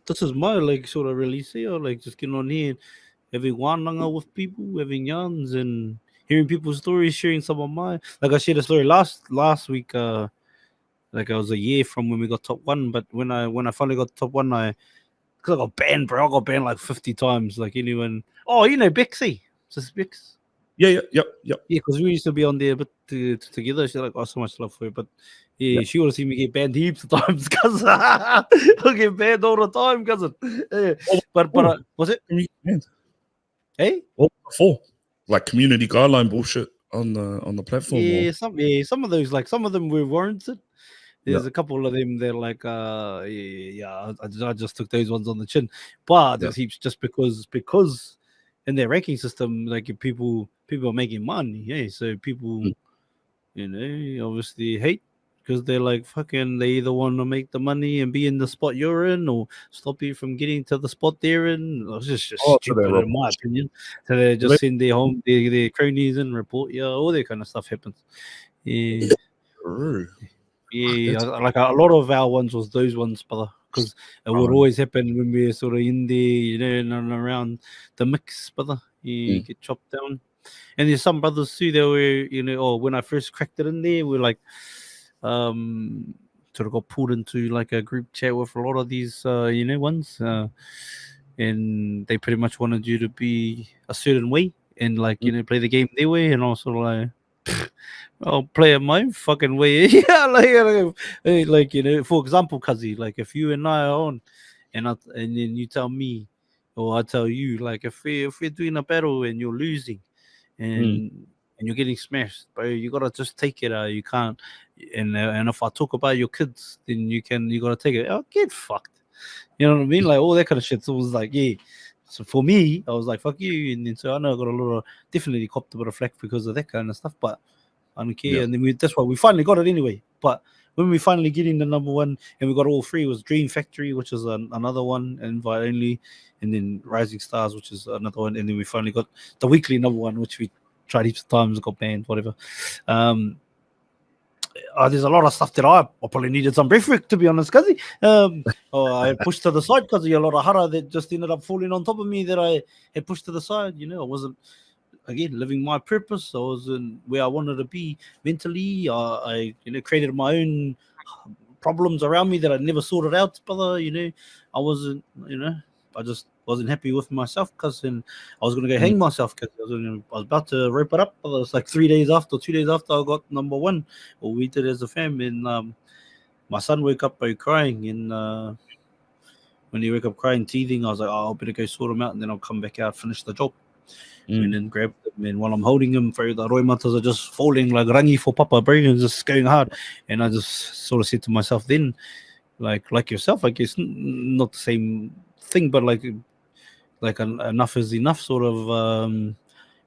This is my like sort of release here. Like just getting on here, having wānanga with people, having yarns, and hearing people's stories, sharing some of mine. Like I shared a story last week. Like I was a year from when we got top 1, but when I finally got top 1, because I got banned, bro. I got banned like 50 times. Like anyone. Oh, you know Bexy. Just Bex. Yeah. Yeah, because we used to be on there, but together. She's like, oh, so much love for her. But she would have seen me get banned heaps of times, cause I get banned all the time, cousin. But was it? Banned. Hey, what before? like community guideline bullshit on the platform. Yeah, Or some of those, like some of them were warranted. yeah, There's a couple of them they're like, I just took those ones on the chin. But yeah, there's heaps just because in their ranking system, like if people are making money, yeah. So people, mm, obviously hate because they're like fucking. They either want to make the money and be in the spot you're in, or stop you from getting to the spot they're in. It's just oh, so they're stupid in my reports. opinion. So they So just send their cronies and report, yeah, all that kind of stuff happens. Yeah. true. Fuck, Yeah, that's like a lot of our ones was those ones, brother, because it would um, always happen when we're sort of in there, and around the mix, brother. You mm, get chopped down, and there's some brothers too. They were, or when I first cracked it in there, we're like, um, sort of got pulled into like a group chat with a lot of these, ones, and they pretty much wanted you to be a certain way and like mm, play the game their way, and also like. I'll play it my fucking way. Yeah, like for example, Kazi, like if you and I are on, and then you tell me, or I tell you, like if we're doing a battle and you're losing, mm, and you're getting smashed, bro, you gotta just take it. You can't. And if I talk about your kids, then you gotta take it. Oh, get fucked. You know what I mean? Like all that kind of shit. So it was like, yeah. So for me, I was like, fuck you. And then so I know I got a lot of definitely copped a bit of flack because of that kind of stuff. But I don't care. yeah, And then that's why we finally got it anyway. But when we finally get in the number one and we got all three, it was Dream Factory, which is another one, invite only, and then Rising Stars, which is another one, and then we finally got the weekly number one, which we tried heaps of times, got banned, whatever. There's a lot of stuff that I probably needed some breath work, to be honest, because I pushed to the side because of a lot of hara that just ended up falling on top of me that I had pushed to the side. I wasn't, again, living my purpose. I was in where I wanted to be mentally. I created my own problems around me that I never sorted out, brother. I wasn't, I just wasn't happy with myself because then I was going to go mm, hang myself because I was about to rope it up. Brother. It's like 2 days after I got number one, or we did as a fam. And my son woke up by crying, and when he woke up crying, teething, I was like, oh, I better go sort him out, and then I'll come back out, finish the job. And mm, then grabbed him, and while I'm holding him, for the roimatas are just falling like rangi for papa, bro, and just going hard. And I just sort of said to myself then, like yourself, I guess, not the same thing, but like enough is enough, sort of. And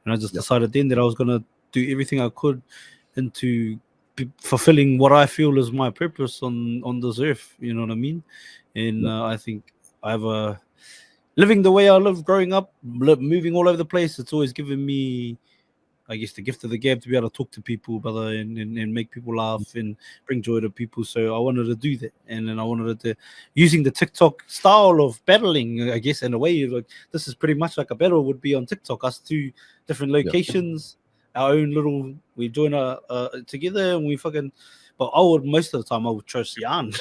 I just yeah, decided then that I was gonna do everything I could into fulfilling what I feel is my purpose on this earth. You know what I mean? And yeah, I think I have a living the way I lived growing up, moving all over the place. It's always given me, I guess, the gift of the gab to be able to talk to people, brother, and make people laugh and bring joy to people. So I wanted to do that, and then I wanted to using the TikTok style of battling, I guess, in a way. Like this is pretty much like a battle would be on TikTok. Us two different yeah, locations, our own little. We join together and we fucking. But I would most of the time I would trust yarn.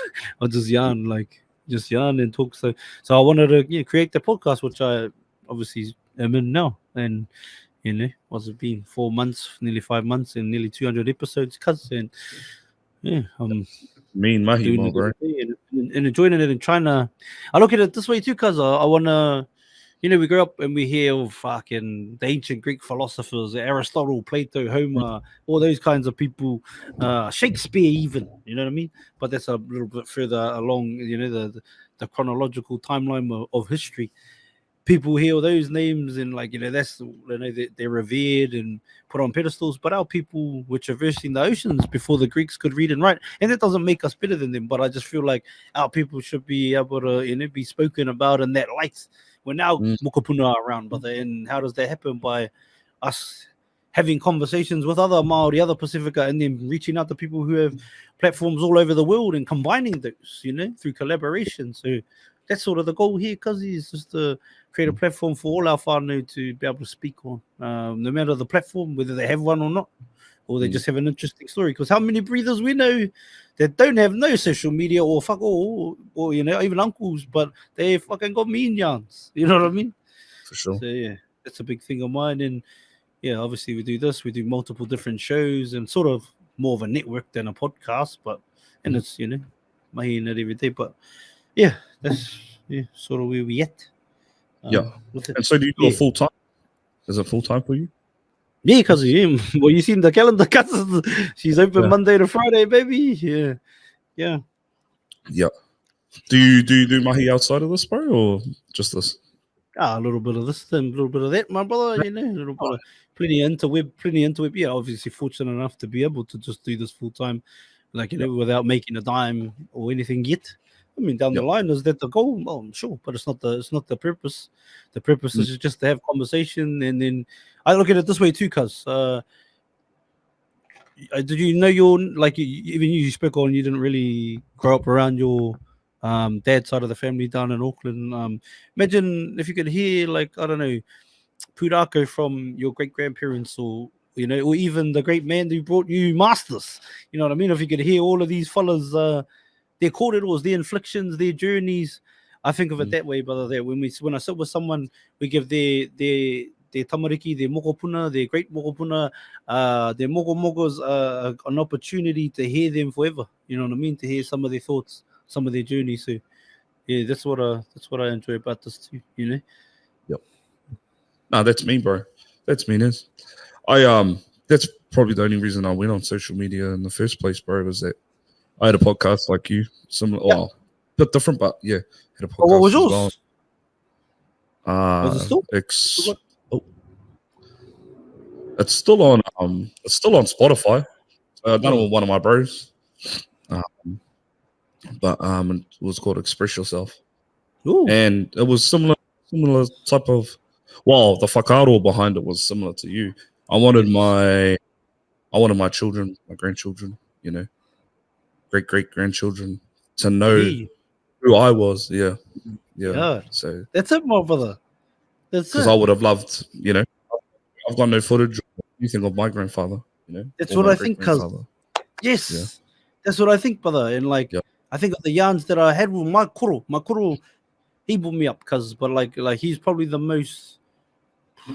I'll just yarn just yarn and talk. So I wanted to create the podcast, which I obviously am in now, and what's it been? 4 months, nearly 5 months, and nearly 200 episodes, cuz, and yeah, I'm mean mahi, doing my it bro. every day and enjoying it and trying to. I look at it this way too, cuz I wanna. We grew up and we hear of fucking the ancient Greek philosophers, Aristotle, Plato, Mm, Homer, all those kinds of people, Shakespeare, even. You know what I mean? But that's a little bit further along. The chronological timeline of history. People hear those names and that's they're revered and put on pedestals, but our people were traversing the oceans before the Greeks could read and write, and that doesn't make us better than them, but I just feel like our people should be able to be spoken about in that light when now mm, mokopuna are around, brother. And how does that happen? By us having conversations with other Māori, other Pacifica, and then reaching out to people who have platforms all over the world and combining those, through collaboration. So that's sort of the goal here, because it's just to create a platform for all our whānau to be able to speak on, no matter the platform, whether they have one or not, or they mm, just have an interesting story. Because how many breathers we know that don't have no social media or fuck all, or even uncles, but they fucking got mean yarns. You know what I mean? for sure. So yeah, that's a big thing of mine. And yeah, obviously we do this, we do multiple different shows and sort of more of a network than a podcast, but and Mhm. it's mahi in it every day. But yeah, that's sort of where we at Yeah. with it. And so do you do a Yeah. full time? Is it full time for you? Yeah, cause of him. Well, you seen the calendar, cuz she's open Yeah. Monday to Friday, baby. Yeah, yeah. Yeah. Do you do mahi outside of this, bro, or just this? A little bit of this and a little bit of that, my brother. You know, a little bit of plenty interweb. Yeah, obviously fortunate enough to be able to just do this full time, like Yep. without making a dime or anything yet. I mean, down Yep. the line, is that the goal? Well, I'm sure, but it's not the purpose. The purpose is just to have conversation, and then I look at it this way too, cuz did you know even you spoke on you didn't really grow up around your dad's side of the family down in Auckland. Imagine if you could hear like I don't know purako from your great grandparents or or even the great man who brought you masters. You know what I mean? If you could hear all of these fellas, their corridors, their inflictions, their journeys. I think of it that way, brother. That when I sit with someone, we give their tamariki, their mokopuna, their great mokopuna, their mogos, an opportunity to hear them forever. You know what I mean? To hear some of their thoughts, some of their journeys. So yeah, that's what I enjoy about this too. Yep. No, that's me, bro. That's me, Nez. That's probably the only reason I went on social media in the first place, bro, was that I had a podcast like you, similar, Yeah. well, bit different, but yeah, had a podcast What was as yours? well. Was it still? Oh, it's still on Spotify. I've done it with one of my bros. But it was called Express Yourself. Ooh. And it was similar type of, well, the whakaaro behind it was similar to you. I wanted my children, my grandchildren, great grandchildren to know who I was. Yeah. So that's it, my brother. That's because it. I would have loved, I've got no footage or anything of my grandfather, That's or what my I think, cuz yes, Yeah. that's what I think, brother. And like, Yep. I think of the yarns that I had with my kuro, he brought me up, cuz, but like he's probably the most,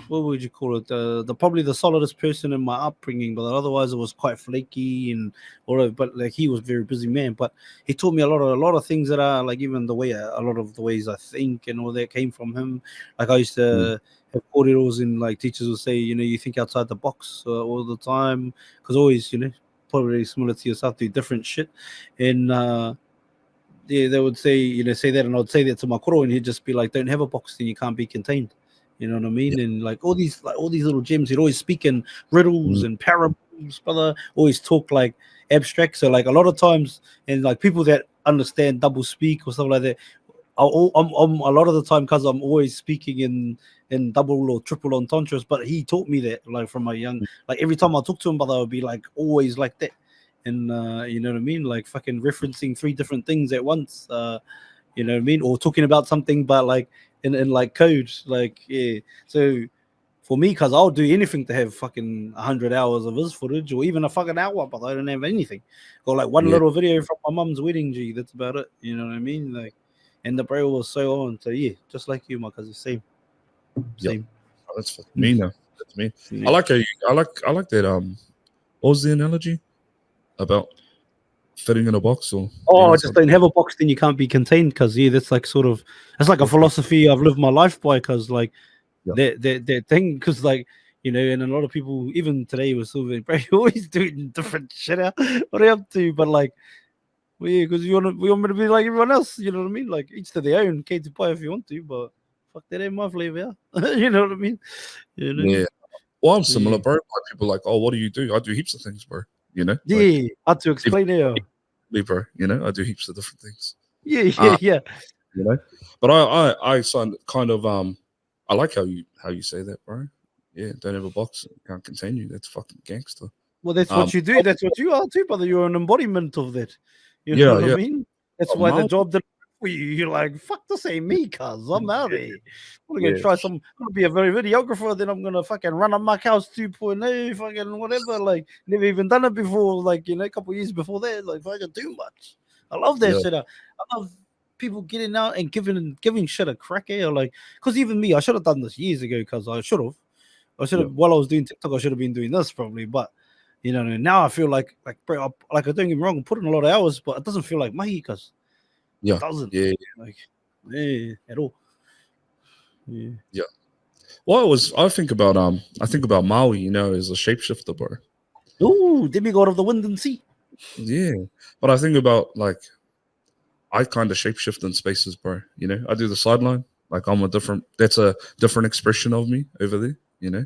what would you call it? The probably the solidest person in my upbringing, but otherwise it was quite flaky and whatever. But like he was a very busy man, but he taught me a lot of things that are like even the way a lot of the ways I think and all that came from him. Like I used to have corridors and like teachers would say, you think outside the box all the time because always, probably similar to yourself, do different shit, and yeah, they would say, say that, and I'd say that to my koro, and he'd just be like, "Don't have a box, then you can't be contained." You know what I mean? And like all these little gems, he'd always speak in riddles and parables, brother. Always talk like abstract. So like a lot of times, and like people that understand double speak or stuff like that, I'm a lot of the time because I'm always speaking in double or triple entendres. But he taught me that like from a young, like every time I talk to him, brother, I would be like always like that. And you know what I mean? Like fucking referencing 3 different things at once. You know what I mean? Or talking about something, but like in like code. Like yeah. So for me, cause I'll do anything to have fucking 100 hours of his footage, or even a fucking hour, but I don't have anything. Or like one little video from my mum's wedding. G, that's about it. You know what I mean? Like, and the bro was so on. So yeah, just like you, my cousin, same. Oh, that's me now. That's me. Yeah. I like that. What was the analogy about fitting in a box? Or I just don't have a box, then you can't be contained. Because yeah, that's like sort of a philosophy I've lived my life by. Because like that thing, because like and a lot of people even today were still bro, you're always doing different shit out. What are you up to? But like, well, yeah, because we want me to be like everyone else. You know what I mean? Like each to their own. Cake to pie if you want to, but fuck that ain't my flavor. You know what I mean? Yeah. Well, I'm similar, bro. Like people are like, oh, what do you do? I do heaps of things, bro. Yeah, like, hard to explain it. Bro, I do heaps of different things. Yeah. But I kind of I like how you say that, bro. Yeah, don't have a box, can't contain you. That's fucking gangster. Well, that's what you do. That's what you are too, brother. You're an embodiment of that. You know what I mean? That's why the job that for you, you're like, fuck, this ain't me, cuz I'm out here. I'm gonna try I'm gonna be a very videographer, then I'm gonna fucking run up my house 2.0, fucking whatever. Like, never even done it before, like, a couple years before that. Like, fucking too much. I love that shit. I love people getting out and giving shit a crack, like, because even me, I should have done this years ago, because I should have, while I was doing TikTok, I should have been doing this probably, but now I feel like bro, like I don't get me wrong, I'm putting a lot of hours, but it doesn't feel like mahi, because it doesn't. Like, at all. Yeah. Well, I think about Maui, you know, as a shapeshifter, bro. Ooh, demigod of the wind and sea. Yeah, but I think about like I kind of shapeshift in spaces, bro. You know, I do the sideline. Like that's a different expression of me over there. You know,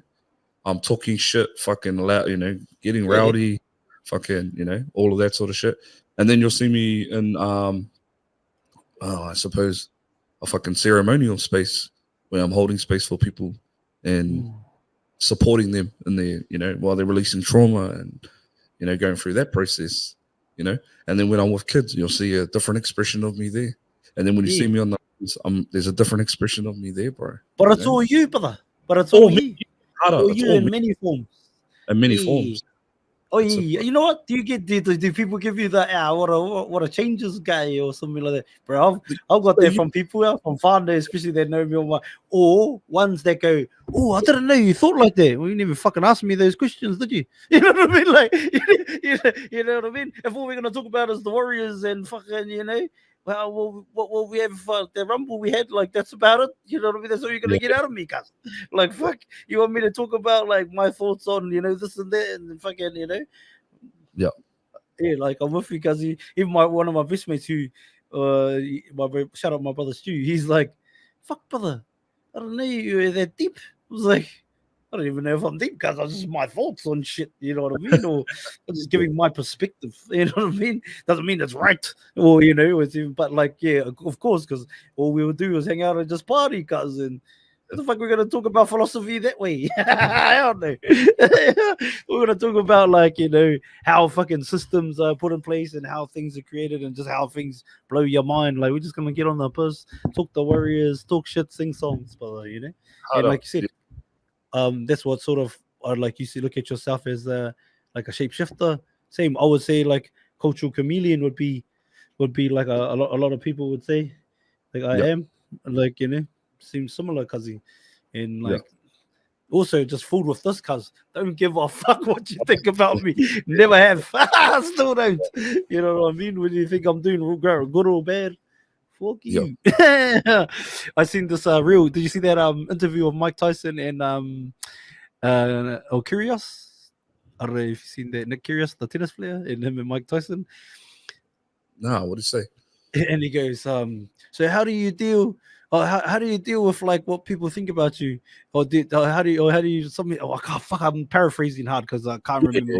I'm talking shit, fucking loud. You know, getting Yeah. rowdy, fucking. You know, all of that sort of shit. And then you'll see me in I suppose a fucking ceremonial space where I'm holding space for people and supporting them in their, you know, while they're releasing trauma and, you know, going through that process, you know. And then when I'm with kids, you'll see a different expression of me there. And then when you see me on there's a different expression of me there, bro. But it's know? all you, brother. But it's all all me, you. harder. All It's you all in me many forms. in many Yeah. forms. Oh That's yeah, you know what? Do you get do people give you that what a changes guy or something like that, bro? I've got that from people from whānau, especially that know me on my or ones that go, oh, I didn't know you thought like that. Well, you never fucking asked me those questions, did you? You know what I mean? Like, you know what I mean? If all we're gonna talk about is the Warriors and fucking, you know, well, what we have the Rumble we had, like that's about it. You know what I mean? That's all you're gonna get out of me, cuz. Like, fuck, you want me to talk about like my thoughts on, you know, this and that and fucking, you know. Yeah, like I'm with you, cuz even one of my best mates who shout out my brother Stu, he's like, fuck brother, I don't know you're that deep. I was like, I don't even know if I'm deep because it's just my thoughts on shit, you know what I mean? Or I'm just giving my perspective, you know what I mean? Doesn't mean it's right, or you know, but like, yeah, of course, because all we would do was hang out and just party, cuz, and what the fuck we're gonna talk about philosophy that way? I don't know. We're gonna talk about like, you know, how fucking systems are put in place and how things are created and just how things blow your mind. Like we're just gonna get on the bus, talk the Warriors, talk shit, sing songs, but you know, and like you said, that's what sort of like you see. Look at yourself as like a shapeshifter. Same, I would say like cultural chameleon would be like a lot of people would say like I am like, you know, seems similar, cuzzy, and like. Also, just fooled with this, cuz don't give a fuck what you think about me. Never have. Still don't. You know what I mean? When you think I'm doing good or bad, fuck you. I seen this real. Did you see that interview of Mike Tyson and Kyrgios? I don't know if you've seen that. Nick Kyrgios, the tennis player, and him and Mike Tyson. Nah, what did he say? And he goes, so how do you deal? How do you deal with like what people think about you, how do you something? Oh, I can't, fuck, I'm paraphrasing hard because I can't remember,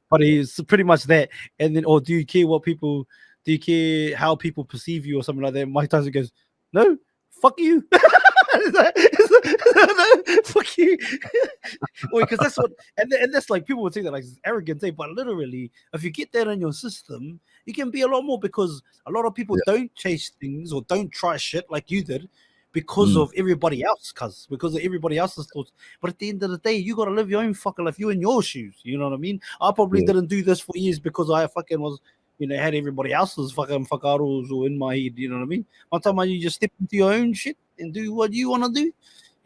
but he's pretty much that. And then, or do you care what people? Do you care how people perceive you or something like that? Mike Tyson goes, no, fuck you. Fuck you. Well, because that's what, and that's like people would say that like arrogant, but literally, if you get that in your system, you can be a lot more because a lot of people don't chase things or don't try shit like you did because of everybody else, because of everybody else's thoughts. But at the end of the day, you gotta live your own fucking life. You in your shoes. You know what I mean? I probably didn't do this for years because I fucking was, you know, had everybody else's fucking whakaros or in my head. You know what I mean? One time you just step into your own shit and do what you want to do.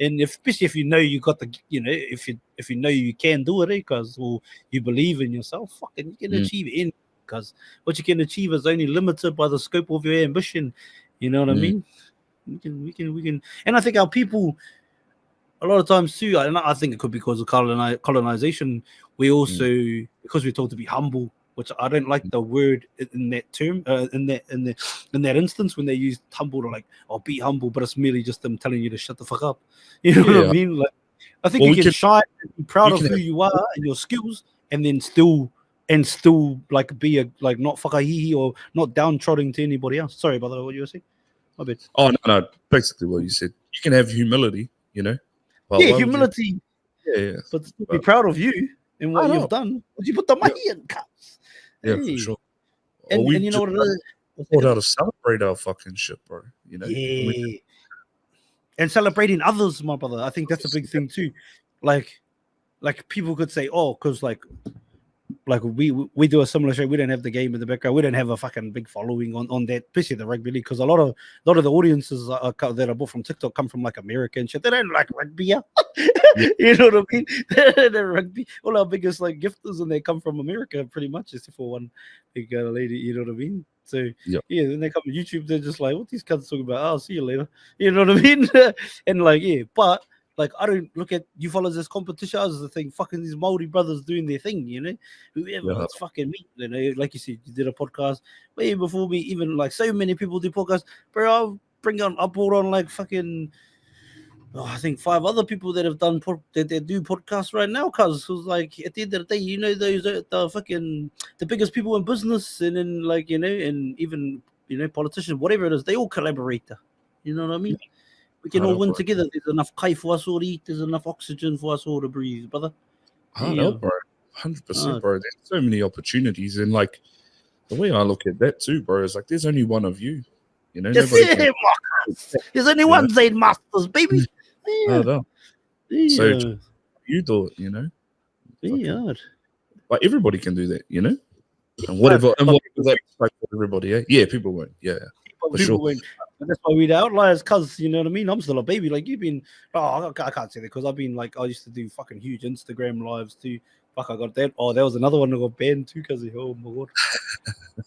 And especially if you know you got the, you know, if you know you can do it, because well, you believe in yourself, fucking you can achieve anything. Because what you can achieve is only limited by the scope of your ambition. You know what I mean? We can, and I think our people a lot of times too, and I think it could be because of colonization. We also, because we're told to be humble, which I don't like the word in that term, in that instance when they use humble to like, oh, be humble, but it's merely just them telling you to shut the fuck up. You know what I mean? Like, I think you can shine and be proud of who you are and your skills, and then still like be a like not whakahihi or not downtrodden to anybody else. Sorry about that, what you were saying. My bad. Oh no, basically what you said. You can have humility, you know. But yeah, humility. Yeah. But be proud of you and what you've done. Would you put the money in, cuts? Yeah, for sure. And you know what it is? Taught how to celebrate our fucking shit, bro. You know. Yeah. And celebrating others, my brother. I think that's a big thing too. Like people could say, oh, because like we do a similar show. We don't have the game in the background. We don't have a fucking big following on that, especially the rugby league, because a lot of the audiences that are bought from TikTok come from like America and shit. They don't like rugby, you know what I mean? They're rugby. All our biggest like gifters and they come from America, pretty much, except for one big lady. You know what I mean? So yeah, then they come to YouTube. They're just like, what these cunts talking about? I'll see you later. You know what I mean? And like but Like, I don't look at you fellas as competition. I just think fucking these Māori brothers doing their thing, you know. Whoever, Yeah. it's fucking me. You know, like you said, you did a podcast way before me. Even like so many people do podcasts, bro. I brought on like fucking. I think 5 other people that have done that do podcasts right now. Cause it was like at the end of the day, you know, those the fucking the biggest people in business, and then like you know, and even you know politicians, whatever it is, they all collaborate. You know what I mean? We can all win together. There's enough kai for us all to eat. There's enough oxygen for us all to breathe, brother. Hard out, bro. 100%, bro. There's so many opportunities, and like the way I look at that too, bro, is like there's only one of you. You know, there's only one Zane Marsters, baby. So you do it, you know. But everybody can do that, you know. And whatever that's like for everybody, yeah, people won't, people won't. And that's why we're the outliers, cause you know what I mean. I'm still a baby, like you've been. Oh, I can't say that because I've been like I used to do fucking huge Instagram lives too. Fuck, I got that. Oh, there was another one that got banned too, cause oh my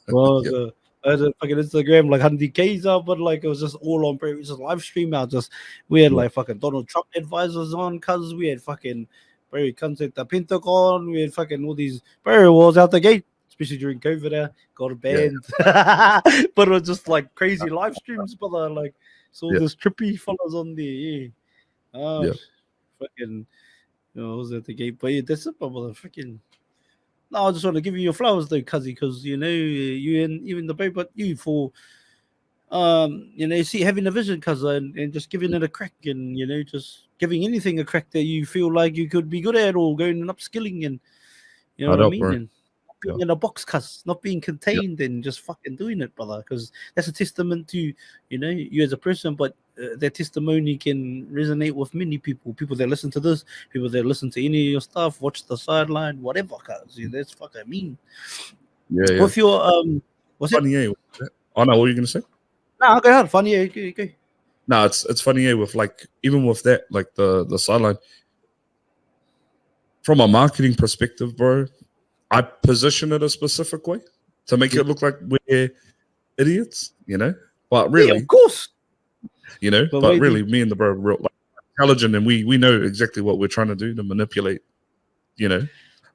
god. I had a fucking Instagram like 100Ks up, but like it was just all on, bro. It was just live stream out. Just we had like fucking Donald Trump advisors on, cause we had fucking bro comes at the Pentagon. We had fucking all these bro walls out the gate. Especially during COVID, got banned. But it was just like crazy live streams, brother. Like, so this trippy fellas on there, fucking, you know, I was at the gate, but yeah, that's it, brother. Freaking, no, I just want to give you your flowers though, cuzzy, because you know, you and even the baby, but you for, you know, see having a vision, cuz, and just giving it a crack, and you know, just giving anything a crack that you feel like you could be good at, or going and upskilling, and you know what I mean. And, being in a box, cuz not being contained and just fucking doing it, brother, because that's a testament to you know you as a person, but their testimony can resonate with many people that listen to this, people that listen to any of your stuff, watch the sideline, whatever, cuz that's fucking mean. With your what's funny, it? Oh no, what are you gonna say? No, go ahead. Funny, go. No, it's funny, with like even with that, like the sideline, from a marketing perspective, bro, I position it a specific way to make it look like we're idiots, you know. But really, of course, you know. But really, me and the bro are real like, intelligent, and we know exactly what we're trying to do to manipulate, you know,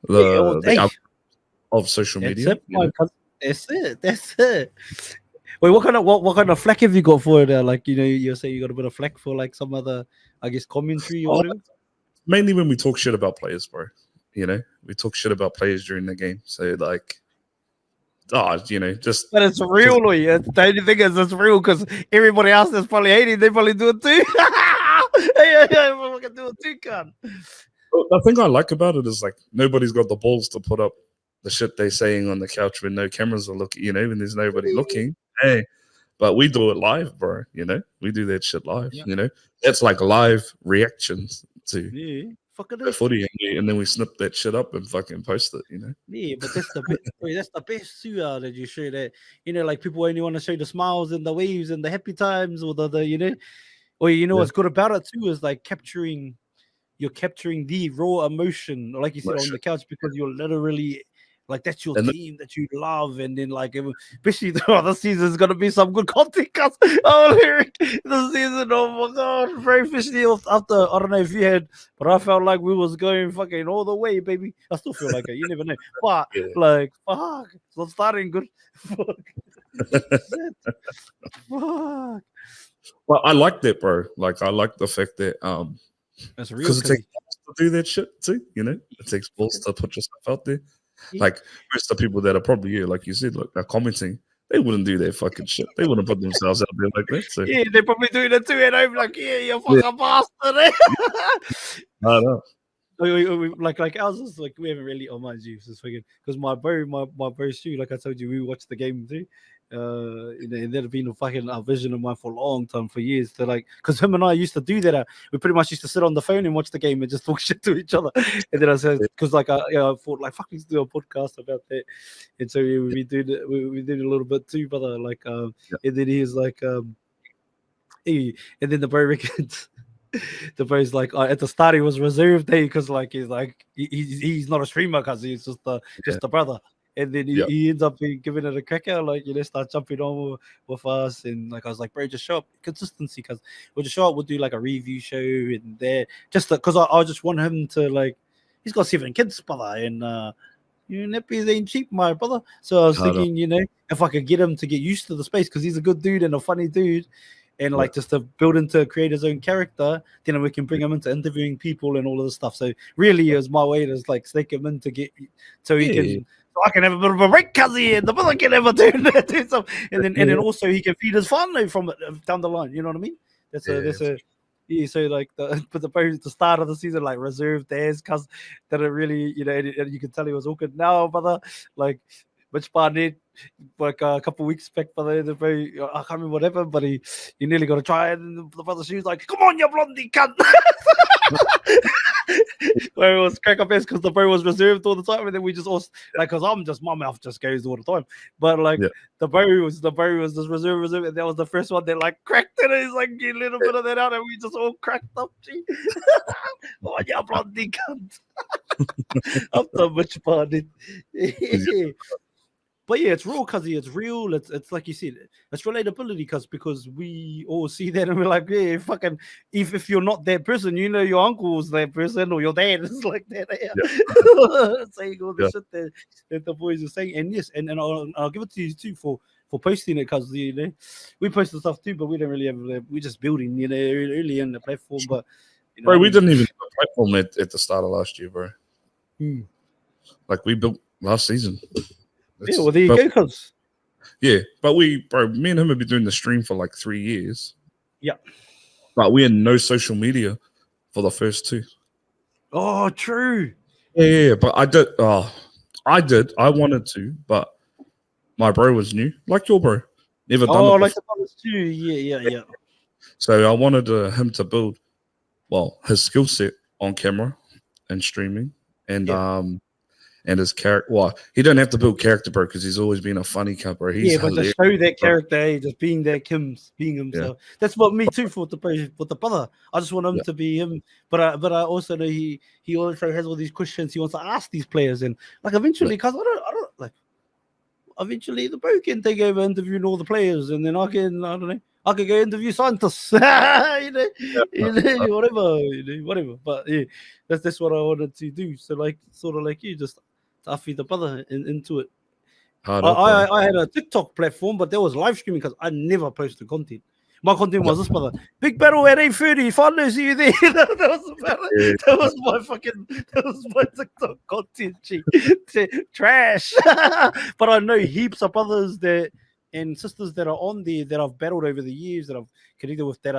the of social media. That's it. Wait, what kind of flack have you got for it? Like, you know, you say you got a bit of flack for like some other, I guess, commentary or whatever. Mainly when we talk shit about players, bro. You know, we talk shit about players during the game. So like, you know, just. But it's real, the only thing is it's real because everybody else that's probably hating, they probably do it too. do it too, cunt. The thing I like about it is like nobody's got the balls to put up the shit they're saying on the couch when no cameras are looking, you know, when there's nobody looking. Hey, but we do it live, bro. You know, we do that shit live. You know, it's like live reactions to footy, and then we snip that shit up and fucking post it. You know. Yeah, but that's the that's the best too. That you show that, you know, like people only want to show the smiles and the waves and the happy times, or the you know, or you know what's good about it too is like you're capturing the raw emotion, like you said, on the couch, because you're literally. Like that's your team that you love, and then like especially this season is gonna be some good content. Cause the season, oh my god, very fishy after I don't know if you had, but I felt like we was going fucking all the way, baby. I still feel like it. You never know, but like fuck, it's not starting good. Fuck. Well, I like that, bro. Like I like the fact that that's real because it takes balls to do that shit too. You know, it takes balls to put yourself out there. Like most of the people that are probably here, like you said, look, they're commenting. They wouldn't do that fucking shit. They wouldn't put themselves out there like that. So. Yeah, they're probably doing it too, and I'm like, you fucking bastard. I know. Like ours is like we haven't really mind you, just fucking because my bro Stu, like I told you, we watched the game too. You know, and that had been a vision of mine for a long time, for years. To like, because him and I used to do that. We pretty much used to sit on the phone and watch the game and just talk shit to each other. And then I said, because like I thought like fuck, let's do a podcast about that. And so we did a little bit too, brother. Like and then he was like and then the bro reckons. The bro's like at the start he was reserved there because like he's like he's not a streamer because he's just a brother. And then Yeah. he ends up giving it a cracker, like, start jumping on with us. And like, I was like, bro, just show up, consistency, because we'll just show up, we'll do like a review show and there, just because I just want him to, like, he's got 7 kids, brother, and nappies ain't cheap, my brother. So I was thinking, if I could get him to get used to the space, because he's a good dude and a funny dude, and like just to build into create his own character, then we can bring him into interviewing people and all of this stuff. So really, it was my way to like snake him in to get so he can. So I can have a bit of a break, cuzzy, and the brother can have a do something, and then also he can feed his family from it down the line. You know what I mean? That's a so like the start of the season, like reserved theirs, cuz that it really, you can tell he was awkward now, brother. Like which part did like a couple weeks back, brother, I can't remember what happened, but he nearly got to try it, and the brother, she was like, "Come on, you blondie cunt." Where it was crack up ass because the bro was reserved all the time, and then we just all like, because my mouth just goes all the time, but like the bro was just reserved, and that was the first one that like cracked it. And he's like, get a little bit of that out, and we just all cracked up. Gee. Oh, you blondie cunt. I'm the bitch party. But yeah, it's real, cuzzy. It's real. It's like you said, it's relatability, because we all see that and we're like, yeah, fucking. If you're not that person, your uncle's that person or your dad is like that. Saying all the shit that the boys are saying, and yes, and I'll give it to you too for posting it, because we post the stuff too, but we don't really have. We're just building, early in the platform, but. Bro, we didn't even have a platform at the start of last year, bro. Like we built last season. Well, there you go, cuz. Yeah, but me and him have been doing the stream for like 3 years. Yeah. But we had no social media for the first 2. Oh, true. Yeah, but I did. I wanted to, but my bro was new, like your bro. Never done it. Oh, like the brothers too. Yeah. So I wanted him to build, his skill set on camera and streaming, and his character. Well, he doesn't have to build character, bro, because he's always been a funny cat, bro. He's but to show that character, just being that being himself. Yeah. That's what me too for the brother. I just want him to be him, but I also know he also has all these questions he wants to ask these players, and like eventually, because I don't like. Eventually, the bro can take over interviewing all the players, and then I can go interview scientists, whatever. But yeah, that's what I wanted to do. So like, sort of like you, just to feed the brother into it. I had a TikTok platform, but there was live streaming because I never posted content. My content was this, brother. Big battle at 8:30. If I don't see you there, that was my TikTok content. Trash. But I know heaps of brothers and sisters that are on there that I've battled over the years, that I've connected with, that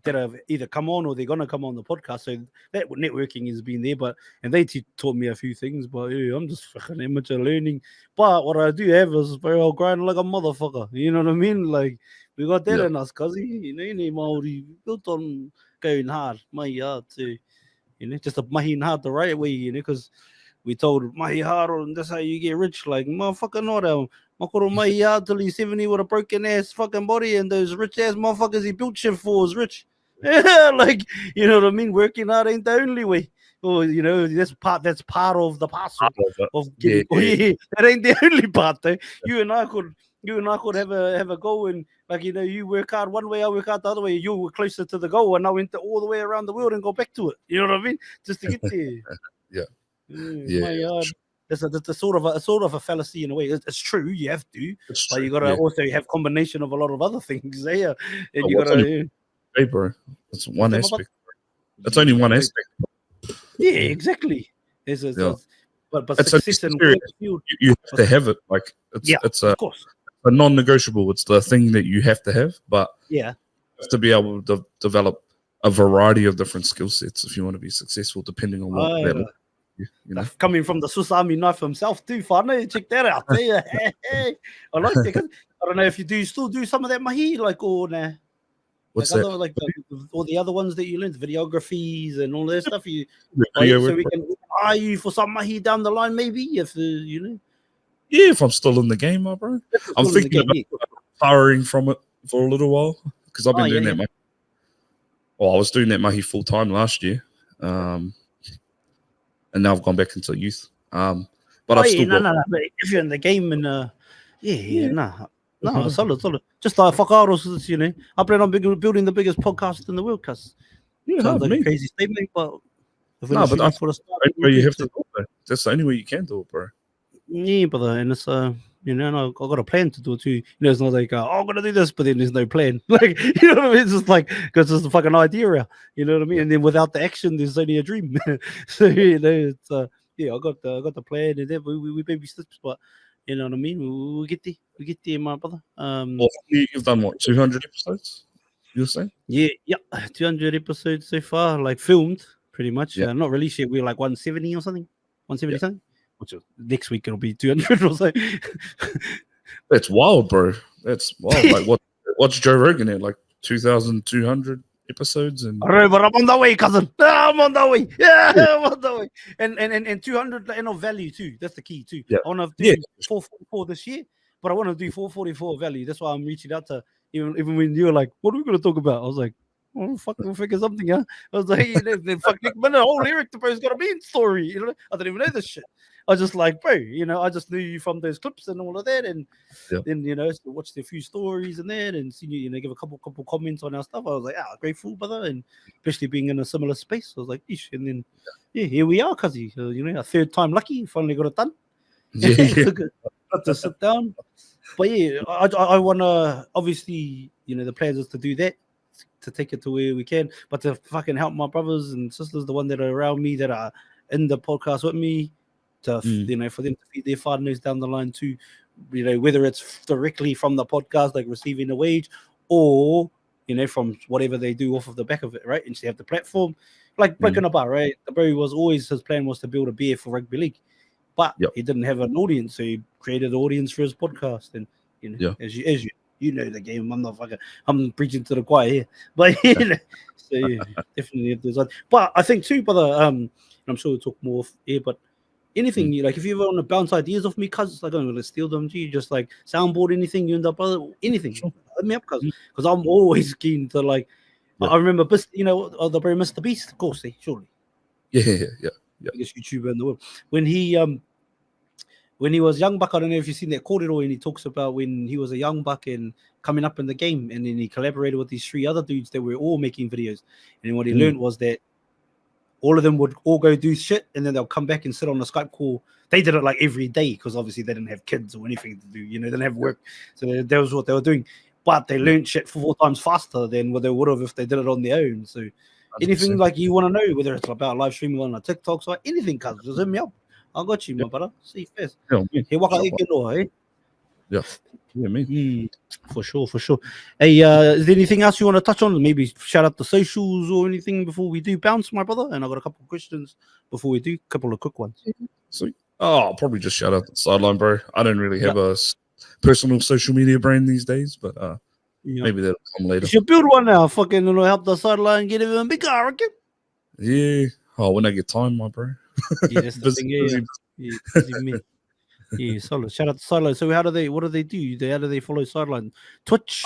have either come on or they're gonna come on the podcast. So that networking has been there, and they taught me a few things. But yeah, I'm just fucking amateur learning. But what I do have is, bro, I'll grind like a motherfucker. You know what I mean? Like we got that in us, cuz any Māori built on going hard, mahi hard too. Just a mahi hard the right way. Because we told mahi hard, and that's how you get rich. Like motherfucker, not Makoro mahi hard till he's 70 with a broken ass fucking body, and those rich ass motherfuckers he built shit for is rich. Like, you know what I mean? Working hard ain't the only way. Or that's part of the parcel of getting. That ain't the only part though. You and I could have a goal, and like you work hard one way, I work hard the other way. You were closer to the goal, and I went all the way around the world and go back to it. You know what I mean? Just to get there. Yeah. That's a sort of a fallacy in a way. It's true, you have to, but you gotta also have combination of a lot of other things. And you gotta. Hey, bro, it's one aspect. It's only one aspect. Yeah, exactly. But success in field, you have to have it. Like it's a non-negotiable. It's the thing that you have to have. But you have to be able to develop a variety of different skill sets if you want to be successful, depending on what that looks. Coming from the Swiss Army knife himself too, Whangarei. Check that out. I like that. I don't know if you still do some of that mahi, like, or nah. What's like that? Other, like all the other ones that you learned, videographies and all that stuff. So we can hire you for some mahi down the line, maybe, if Yeah, if I'm still in the game, bro. I'm thinking about retiring from it for a little while because I've been doing that mahi. Well, I was doing that mahi full time last year. And now I've gone back into youth. But I've still no, got. but if you're in the game and Yeah. no, solid. Just like fuck out, you know. I plan on building the biggest podcast in the world, cuz Yeah, sounds like a me. crazy statement, but if we're No, not but shooting for the start, that's the only way we'll you get have to. to do it, bro. That's the only way you can do it, bro. Yeah, brother, and it's you know, and I got a plan to do it too. You know, it's not like oh, I'm gonna do this, but then there's no plan. Like you know what I mean? It's just like because it's a fucking idea, you know what I mean? Yeah. And then without the action, there's only a dream. So you know, it's yeah, I got the plan, and then we baby steps, but you know what I mean? We get there, my brother. Well, you've done what, 200 episodes? You were saying? Yeah, 200 episodes so far, like filmed pretty much. Yeah. Not released yet. We're like 170 or something, 170 Yeah. something. Which next week it'll be 200 or so. That's wild, bro. That's wild. Like what's Joe Rogan at? Like 2,200 episodes and All right, but I'm on the way, cousin. I'm on the way. Yeah, I'm on the way. And 200 value too. That's the key too. Yeah. I want to do Yeah. 444 this year, but I want to do 444 value. That's why I'm reaching out to even when you're like, what are we gonna talk about? I was like, oh fuck, we'll figure something out. I was like, hey, fuck, man, the whole lyric the bro's got a mean story. You know, I didn't even know this shit. I was just like, bro, you know, I just knew you from those clips and all of that, and Yeah. then you know, watched a few stories and that, and seen you know, give a couple comments on our stuff. I was like, grateful, brother, and especially being in a similar space. I was like, ish, and then yeah, here we are, cuzzy. You know, a third time lucky, finally got it done. yeah. Got to sit down. But yeah, I want to obviously, you know, the plans is to do that, to take it to where we can, but to fucking help my brothers and sisters, the one that are around me that are in the podcast with me, to you know, for them to feed their fathers down the line too, you know, whether it's directly from the podcast, like receiving a wage, or you know, from whatever they do off of the back of it, right? And they have the platform, like Breaking a Bar, right? The bro was always his plan was to build a beer for rugby league. But he didn't have an audience, so he created an audience for his podcast. And you know, as you know the game, I'm preaching to the choir here, but you know, so yeah, definitely if there's one. But I think too, brother, I'm sure we'll talk more here, but anything you like, if you ever want to bounce ideas off me, cuz like I'm gonna steal them to you, just like soundboard anything you end up, brother, anything. Hit me up, cuz I'm always keen to like. I remember, you know, the bro Mr. Beast, of course, surely. Yeah. Biggest YouTuber in the world. When he was young buck, I don't know if you've seen that corridor, and he talks about when he was a young buck and coming up in the game, and then he collaborated with these 3 other dudes that were all making videos. And what he learned was that all of them would all go do shit, and then they'll come back and sit on a Skype call. They did it like every day because obviously they didn't have kids or anything to do, you know, they didn't have work. So that was what they were doing. But they learned shit 4 times faster than what they would have if they did it on their own. So anything 100%. like you want to know, whether it's about live streaming on a TikTok, so anything, cuz just hit me up. I got you, my brother. See you first. Hey, waka eh? Yeah, me. For sure. Hey, is there anything else you want to touch on? Maybe shout out the socials or anything before we do bounce, my brother. And I got a couple of questions before we do, a couple of quick ones. Sweet. Oh, I'll probably just shout out the sideline, bro. I don't really have a personal social media brand these days, but maybe that'll come later. You should build one now. Fucking help the sideline get even bigger, I reckon. Yeah. Oh, when I get time, my bro. Yeah, that's the thing. Busy me. Yeah, solid. Shout out to Sideline. So what do they do? How do they follow Sideline? Twitch?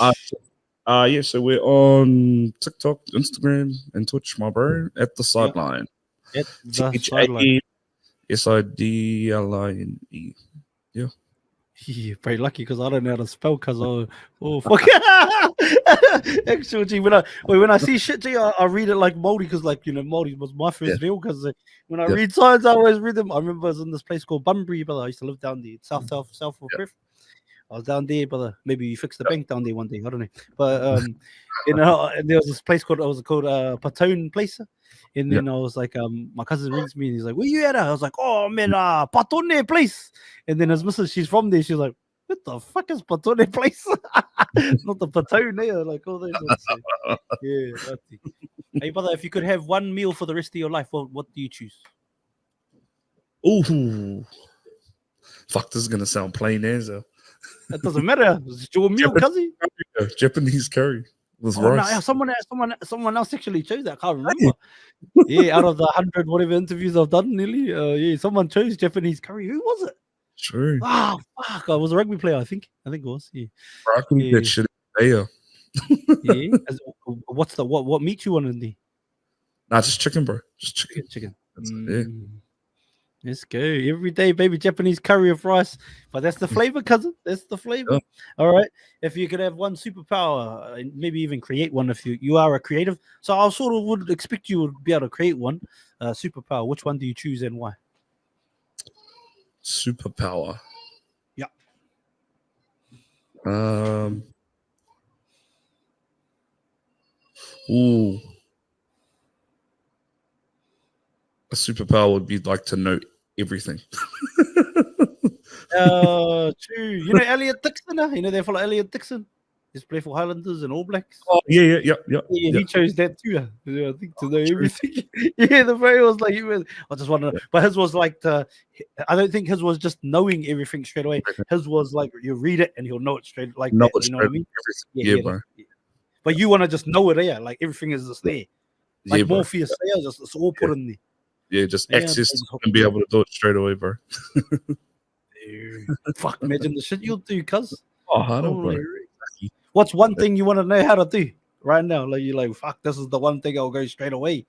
Yeah, so we're on TikTok, Instagram, and Twitch, my bro, at the Sideline. At the Sideline. SIDLINE. Yeah. Yeah, very lucky because I don't know how to spell. Because fuck. Actually, when I see shit, I read it like Māori because, like, you know, Māori was my first meal. Because when I read signs, I always read them. I remember I was in this place called Bunbury, brother. I used to live down there, south of Perth. I was down there, brother. Maybe you fixed the bank down there one day. I don't know, but you know, there was this place called Patone Place. And then I was like, my cousin rings me and he's like, where you at? I was like, oh man, Patone Place. And then his missus, she's from there. She's like, what the fuck is Patone Place? Not the Patone there, like all those ones. So, yeah. Hey, brother, if you could have one meal for the rest of your life, what do you choose? Ooh. Fuck, this is gonna sound plain as a. That doesn't matter. It's your meal, cousin. Japanese curry with rice. No, someone else actually chose that. I can't remember. Yeah, out of the 100 whatever interviews I've done, nearly, someone chose Japanese curry. Who was it? True. Ah, fuck! I was a rugby player. I think it was. Yeah. Bro, I could eat that shit there. Yeah. What meat you want in there? Nah, just chicken, bro. Just chicken. Chicken. Let's go. Every day, baby, Japanese curry of rice. But that's the flavor, cousin. That's the flavor. Yeah. All right. If you could have one superpower, and maybe even create one if you are a creative. So I sort of would expect you would be able to create one superpower. Which one do you choose and why? Superpower. Yeah. Ooh. A superpower would be like to know everything. True. You know Elliot Dixon? You know they follow Elliot Dixon. He's played for Highlanders and All Blacks. Oh yeah. Yeah, he chose that too. I think to know everything. Yeah, the very was like, I just want to know. But his was like I don't think his was just knowing everything straight away. His was like you read it and he'll know it straight like that. You know what I mean? Yeah, bro. Yeah. But you want to just know it there, like everything is just there. Like Morpheus, just it's all put in there. Yeah, just access and be able to do it straight away, bro. Fuck, imagine the shit you'll do, cuz. Oh, I don't know. What's one thing you want to know how to do right now? Like you're like, fuck, this is the one thing I'll go straight away.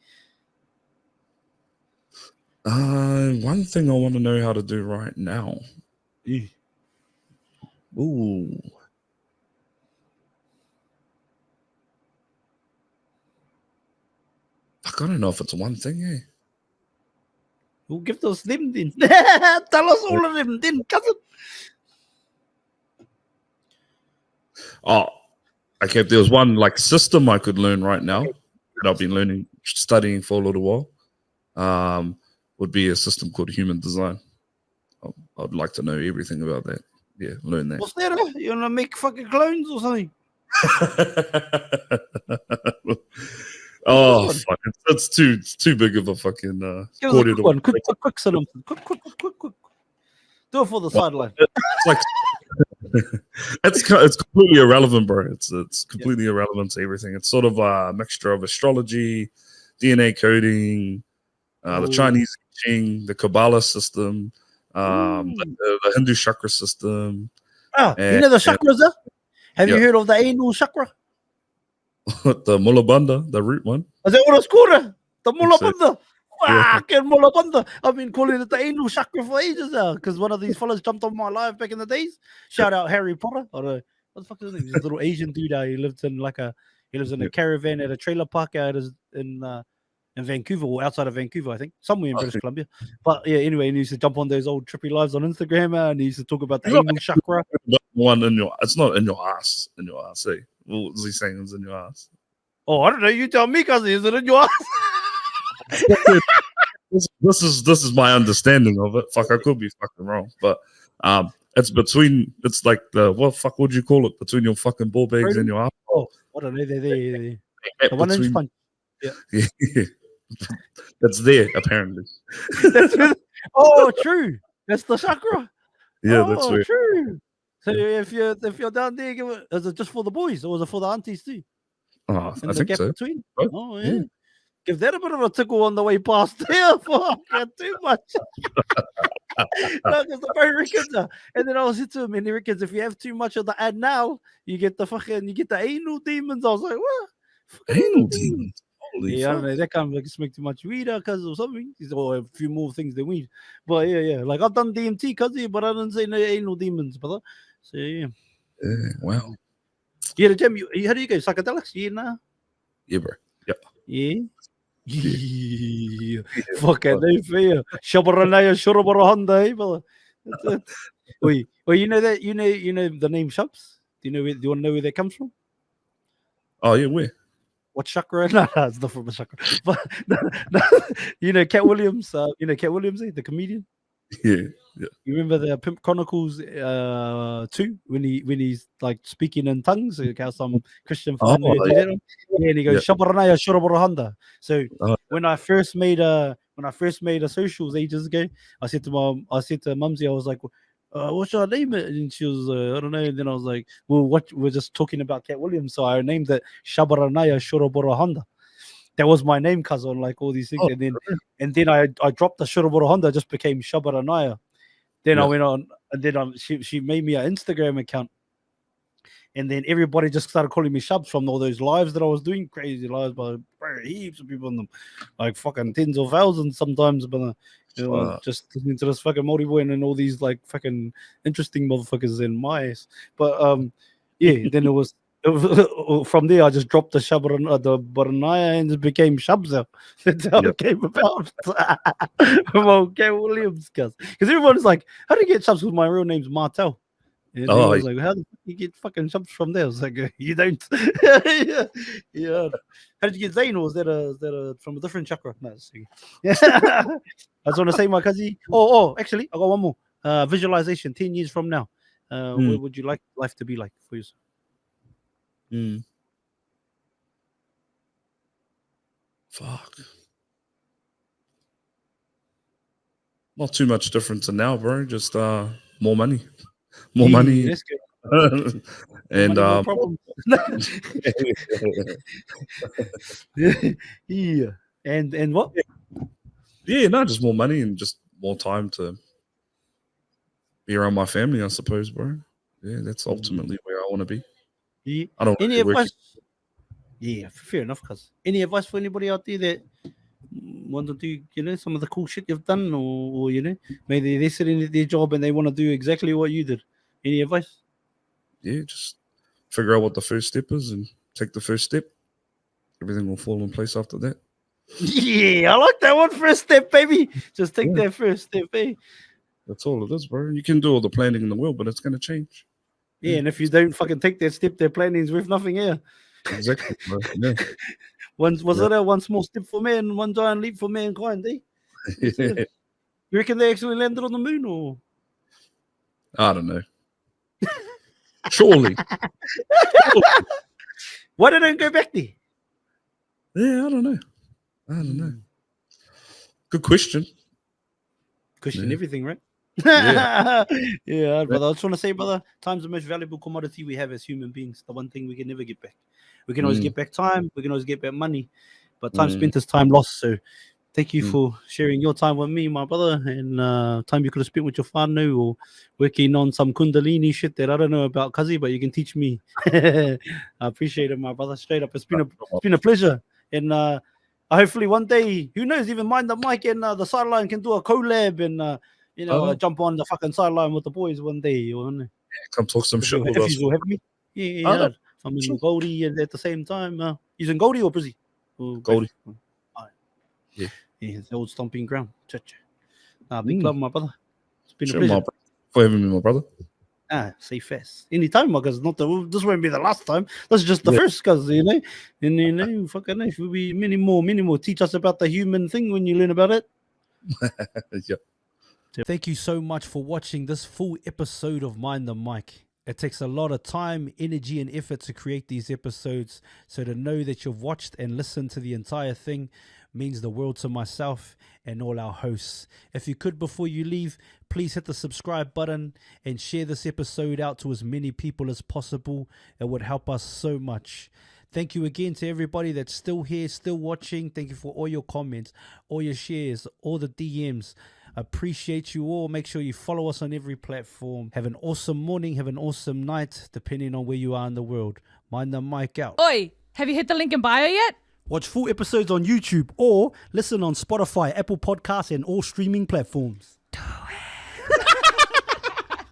One thing I want to know how to do right now. Ooh. Fuck, I don't know if it's one thing, eh? We'll give those them then. Tell us all of them then, cousin. Oh, okay. If there was one like system I could learn right now that I've been studying for a little while, would be a system called human design. I'd like to know everything about that. Yeah, learn that. What's that? You wanna make fucking clones or something? Oh, fuck. It's too big of a fucking Give us a quick one. Quick synopsis. Quick. Do it for the sideline. It's like it's completely irrelevant, bro. It's completely irrelevant to everything. It's sort of a mixture of astrology, DNA coding, the Chinese Qing, the Kabbalah system, the Hindu chakra system. You know the chakras, Have you heard of the anal chakra? The Mulabanda, the root one. Is that what it's called? The Mulabanda. Fucking Mulabanda. I've been calling it the anal chakra for ages now because one of these fellas jumped on my live back in the days. Shout out Harry Potter. What the fuck is his name? He's a little Asian dude. He lives in a caravan at a trailer park out in Vancouver or outside of Vancouver, I think, somewhere in British Columbia. But yeah, anyway, and he used to jump on those old trippy lives on Instagram and he used to talk about the anal chakra. It's not in your ass. In your ass, eh? What was he saying? It's in your ass. Oh, I don't know. You tell me, cousin. Is it in your ass? This is my understanding of it. Fuck, I could be fucking wrong, but it's between. It's like what fuck would you call it? Between your fucking ball bags and your ass. Oh, I don't know. They're the 1 inch punch. Yeah. That's there apparently. True. That's the chakra. Yeah, that's right. True. So if you're down there, is it just for the boys or is it for the aunties too? Oh, I think so. Between? Oh yeah. Give that a bit of a tickle on the way past there. Fuck, too much. No, because the bro reckons, and then I was to him, and he reckons if you have too much of the ad now, you get the anal demons. I was like, what? Anal demons? Yeah, I don't know. That kind of like smoke too much weed because or something. Or a few more things than weed. But yeah. Like I've done DMT, but I didn't say no anal demons, brother. So yeah. Wow. Yeah, the gym. How do you go? Psychedelics? Yeah, nah. Yeah, bro. Yep. Yeah. Fucking no fair. Shabaranaya Shurabarahanda, brother. Wait, you know that you know the name Shubz? Do you want to know where that comes from? Oh yeah, where? What chakra? No, it's not from a chakra. But no, you know Cat Williams. The comedian. Yeah. You remember the Pimp Chronicles 2 when he's like speaking in tongues, like how some Christian fan and he goes Shabaranaya Shurabarahanda. So when I first made a socials ages ago, I said to Mumsy, I was like, what should I name it? And she was I don't know. And then I was like, well, we're just talking about Cat Williams, so I named it Shabaranaya Shurabarahanda. That was my name, cousin, like all these things. And then I dropped the Shurabarahanda, just became Shabaranaya. Then I went on, and then she made me an Instagram account, And then everybody just started calling me Shubz from all those lives that I was doing, crazy lives, but heaps of people in them, like fucking tens of thousands sometimes. But just listening to this fucking Māori boy and then all these like fucking interesting motherfuckers in my ass. But yeah, then it was from there. I just dropped the Baranaya and it became Shubz. That's how it came about. From okay, Williams, because everyone's like, how do you get Shubz? Because my real name's Martel. And I was like, how did you get fucking Shubz from there? I was like, you don't. yeah. How did you get Zane? Or was that a from a different chakra? No, yeah. I just want to say, my cousin. Actually, I got one more. Visualization. 10 years from now, what would you like life to be like for yourself? Fuck. Not too much different to now, bro. Just more money. More money. That's good. And more problems. Yeah. And what? Yeah, no, just more money and just more time to be around my family, I suppose, bro. Yeah, that's ultimately where I want to be. Yeah. I don't Any advice? Yeah, fair enough, cuz. Any advice for anybody out there that want to do, some of the cool shit you've done, or maybe they're sitting at their job and they want to do exactly what you did? Any advice? Yeah, just figure out what the first step is and take the first step. Everything will fall in place after that. Yeah, I like that one. First step, baby. Just take that first step, eh? That's all it is, bro. You can do all the planning in the world, but it's going to change. Yeah, and if you don't fucking take that step, their planning is worth nothing here. Exactly, bro. Yeah. One small step for man, one giant leap for mankind, eh? You reckon they actually landed on the moon, or? I don't know. Surely. Why did they go back there? Yeah, I don't know. Good question. Question everything, right? Yeah. Yeah, brother. I just want to say, brother, time's the most valuable commodity we have as human beings. The one thing we can never get back. We can always get back time. We can always get back money. But time spent is time lost. So thank you for sharing your time with me, my brother, and time you could have spent with your whānau or working on some kundalini shit that I don't know about, Kazi, but you can teach me. I appreciate it, my brother. Straight up. It's been a pleasure. And hopefully one day, who knows, even Mind the Mic and the sideline can do a collab and jump on the fucking sideline with the boys one day. Come talk some shit with if us. you have me. Yeah. I'm in Goldie and at the same time. He's in Goldie or Brizzy? Goldie. Yeah, it's the old stomping ground. Big love, my brother. It's been a pleasure. For having me, my brother. Say fast. Anytime, because this won't be the last time. This is just the first, because and fucking nice. Will be many more. Teach us about the human thing when you learn about it. Yep. Thank you so much for watching this full episode of Mind the Mic. It takes a lot of time, energy, and effort to create these episodes. So to know that you've watched and listened to the entire thing means the world to myself and all our hosts. If you could, before you leave, please hit the subscribe button and share this episode out to as many people as possible. It would help us so much. Thank you again to everybody that's still here, still watching. Thank you for all your comments, all your shares, all the DMs. Appreciate you all. Make sure you follow us on every platform. Have an awesome morning. Have an awesome night, depending on where you are in the world. Mind the Mic out. Oi, have you hit the link in bio yet? Watch full episodes on YouTube or listen on Spotify, Apple Podcasts, and all streaming platforms.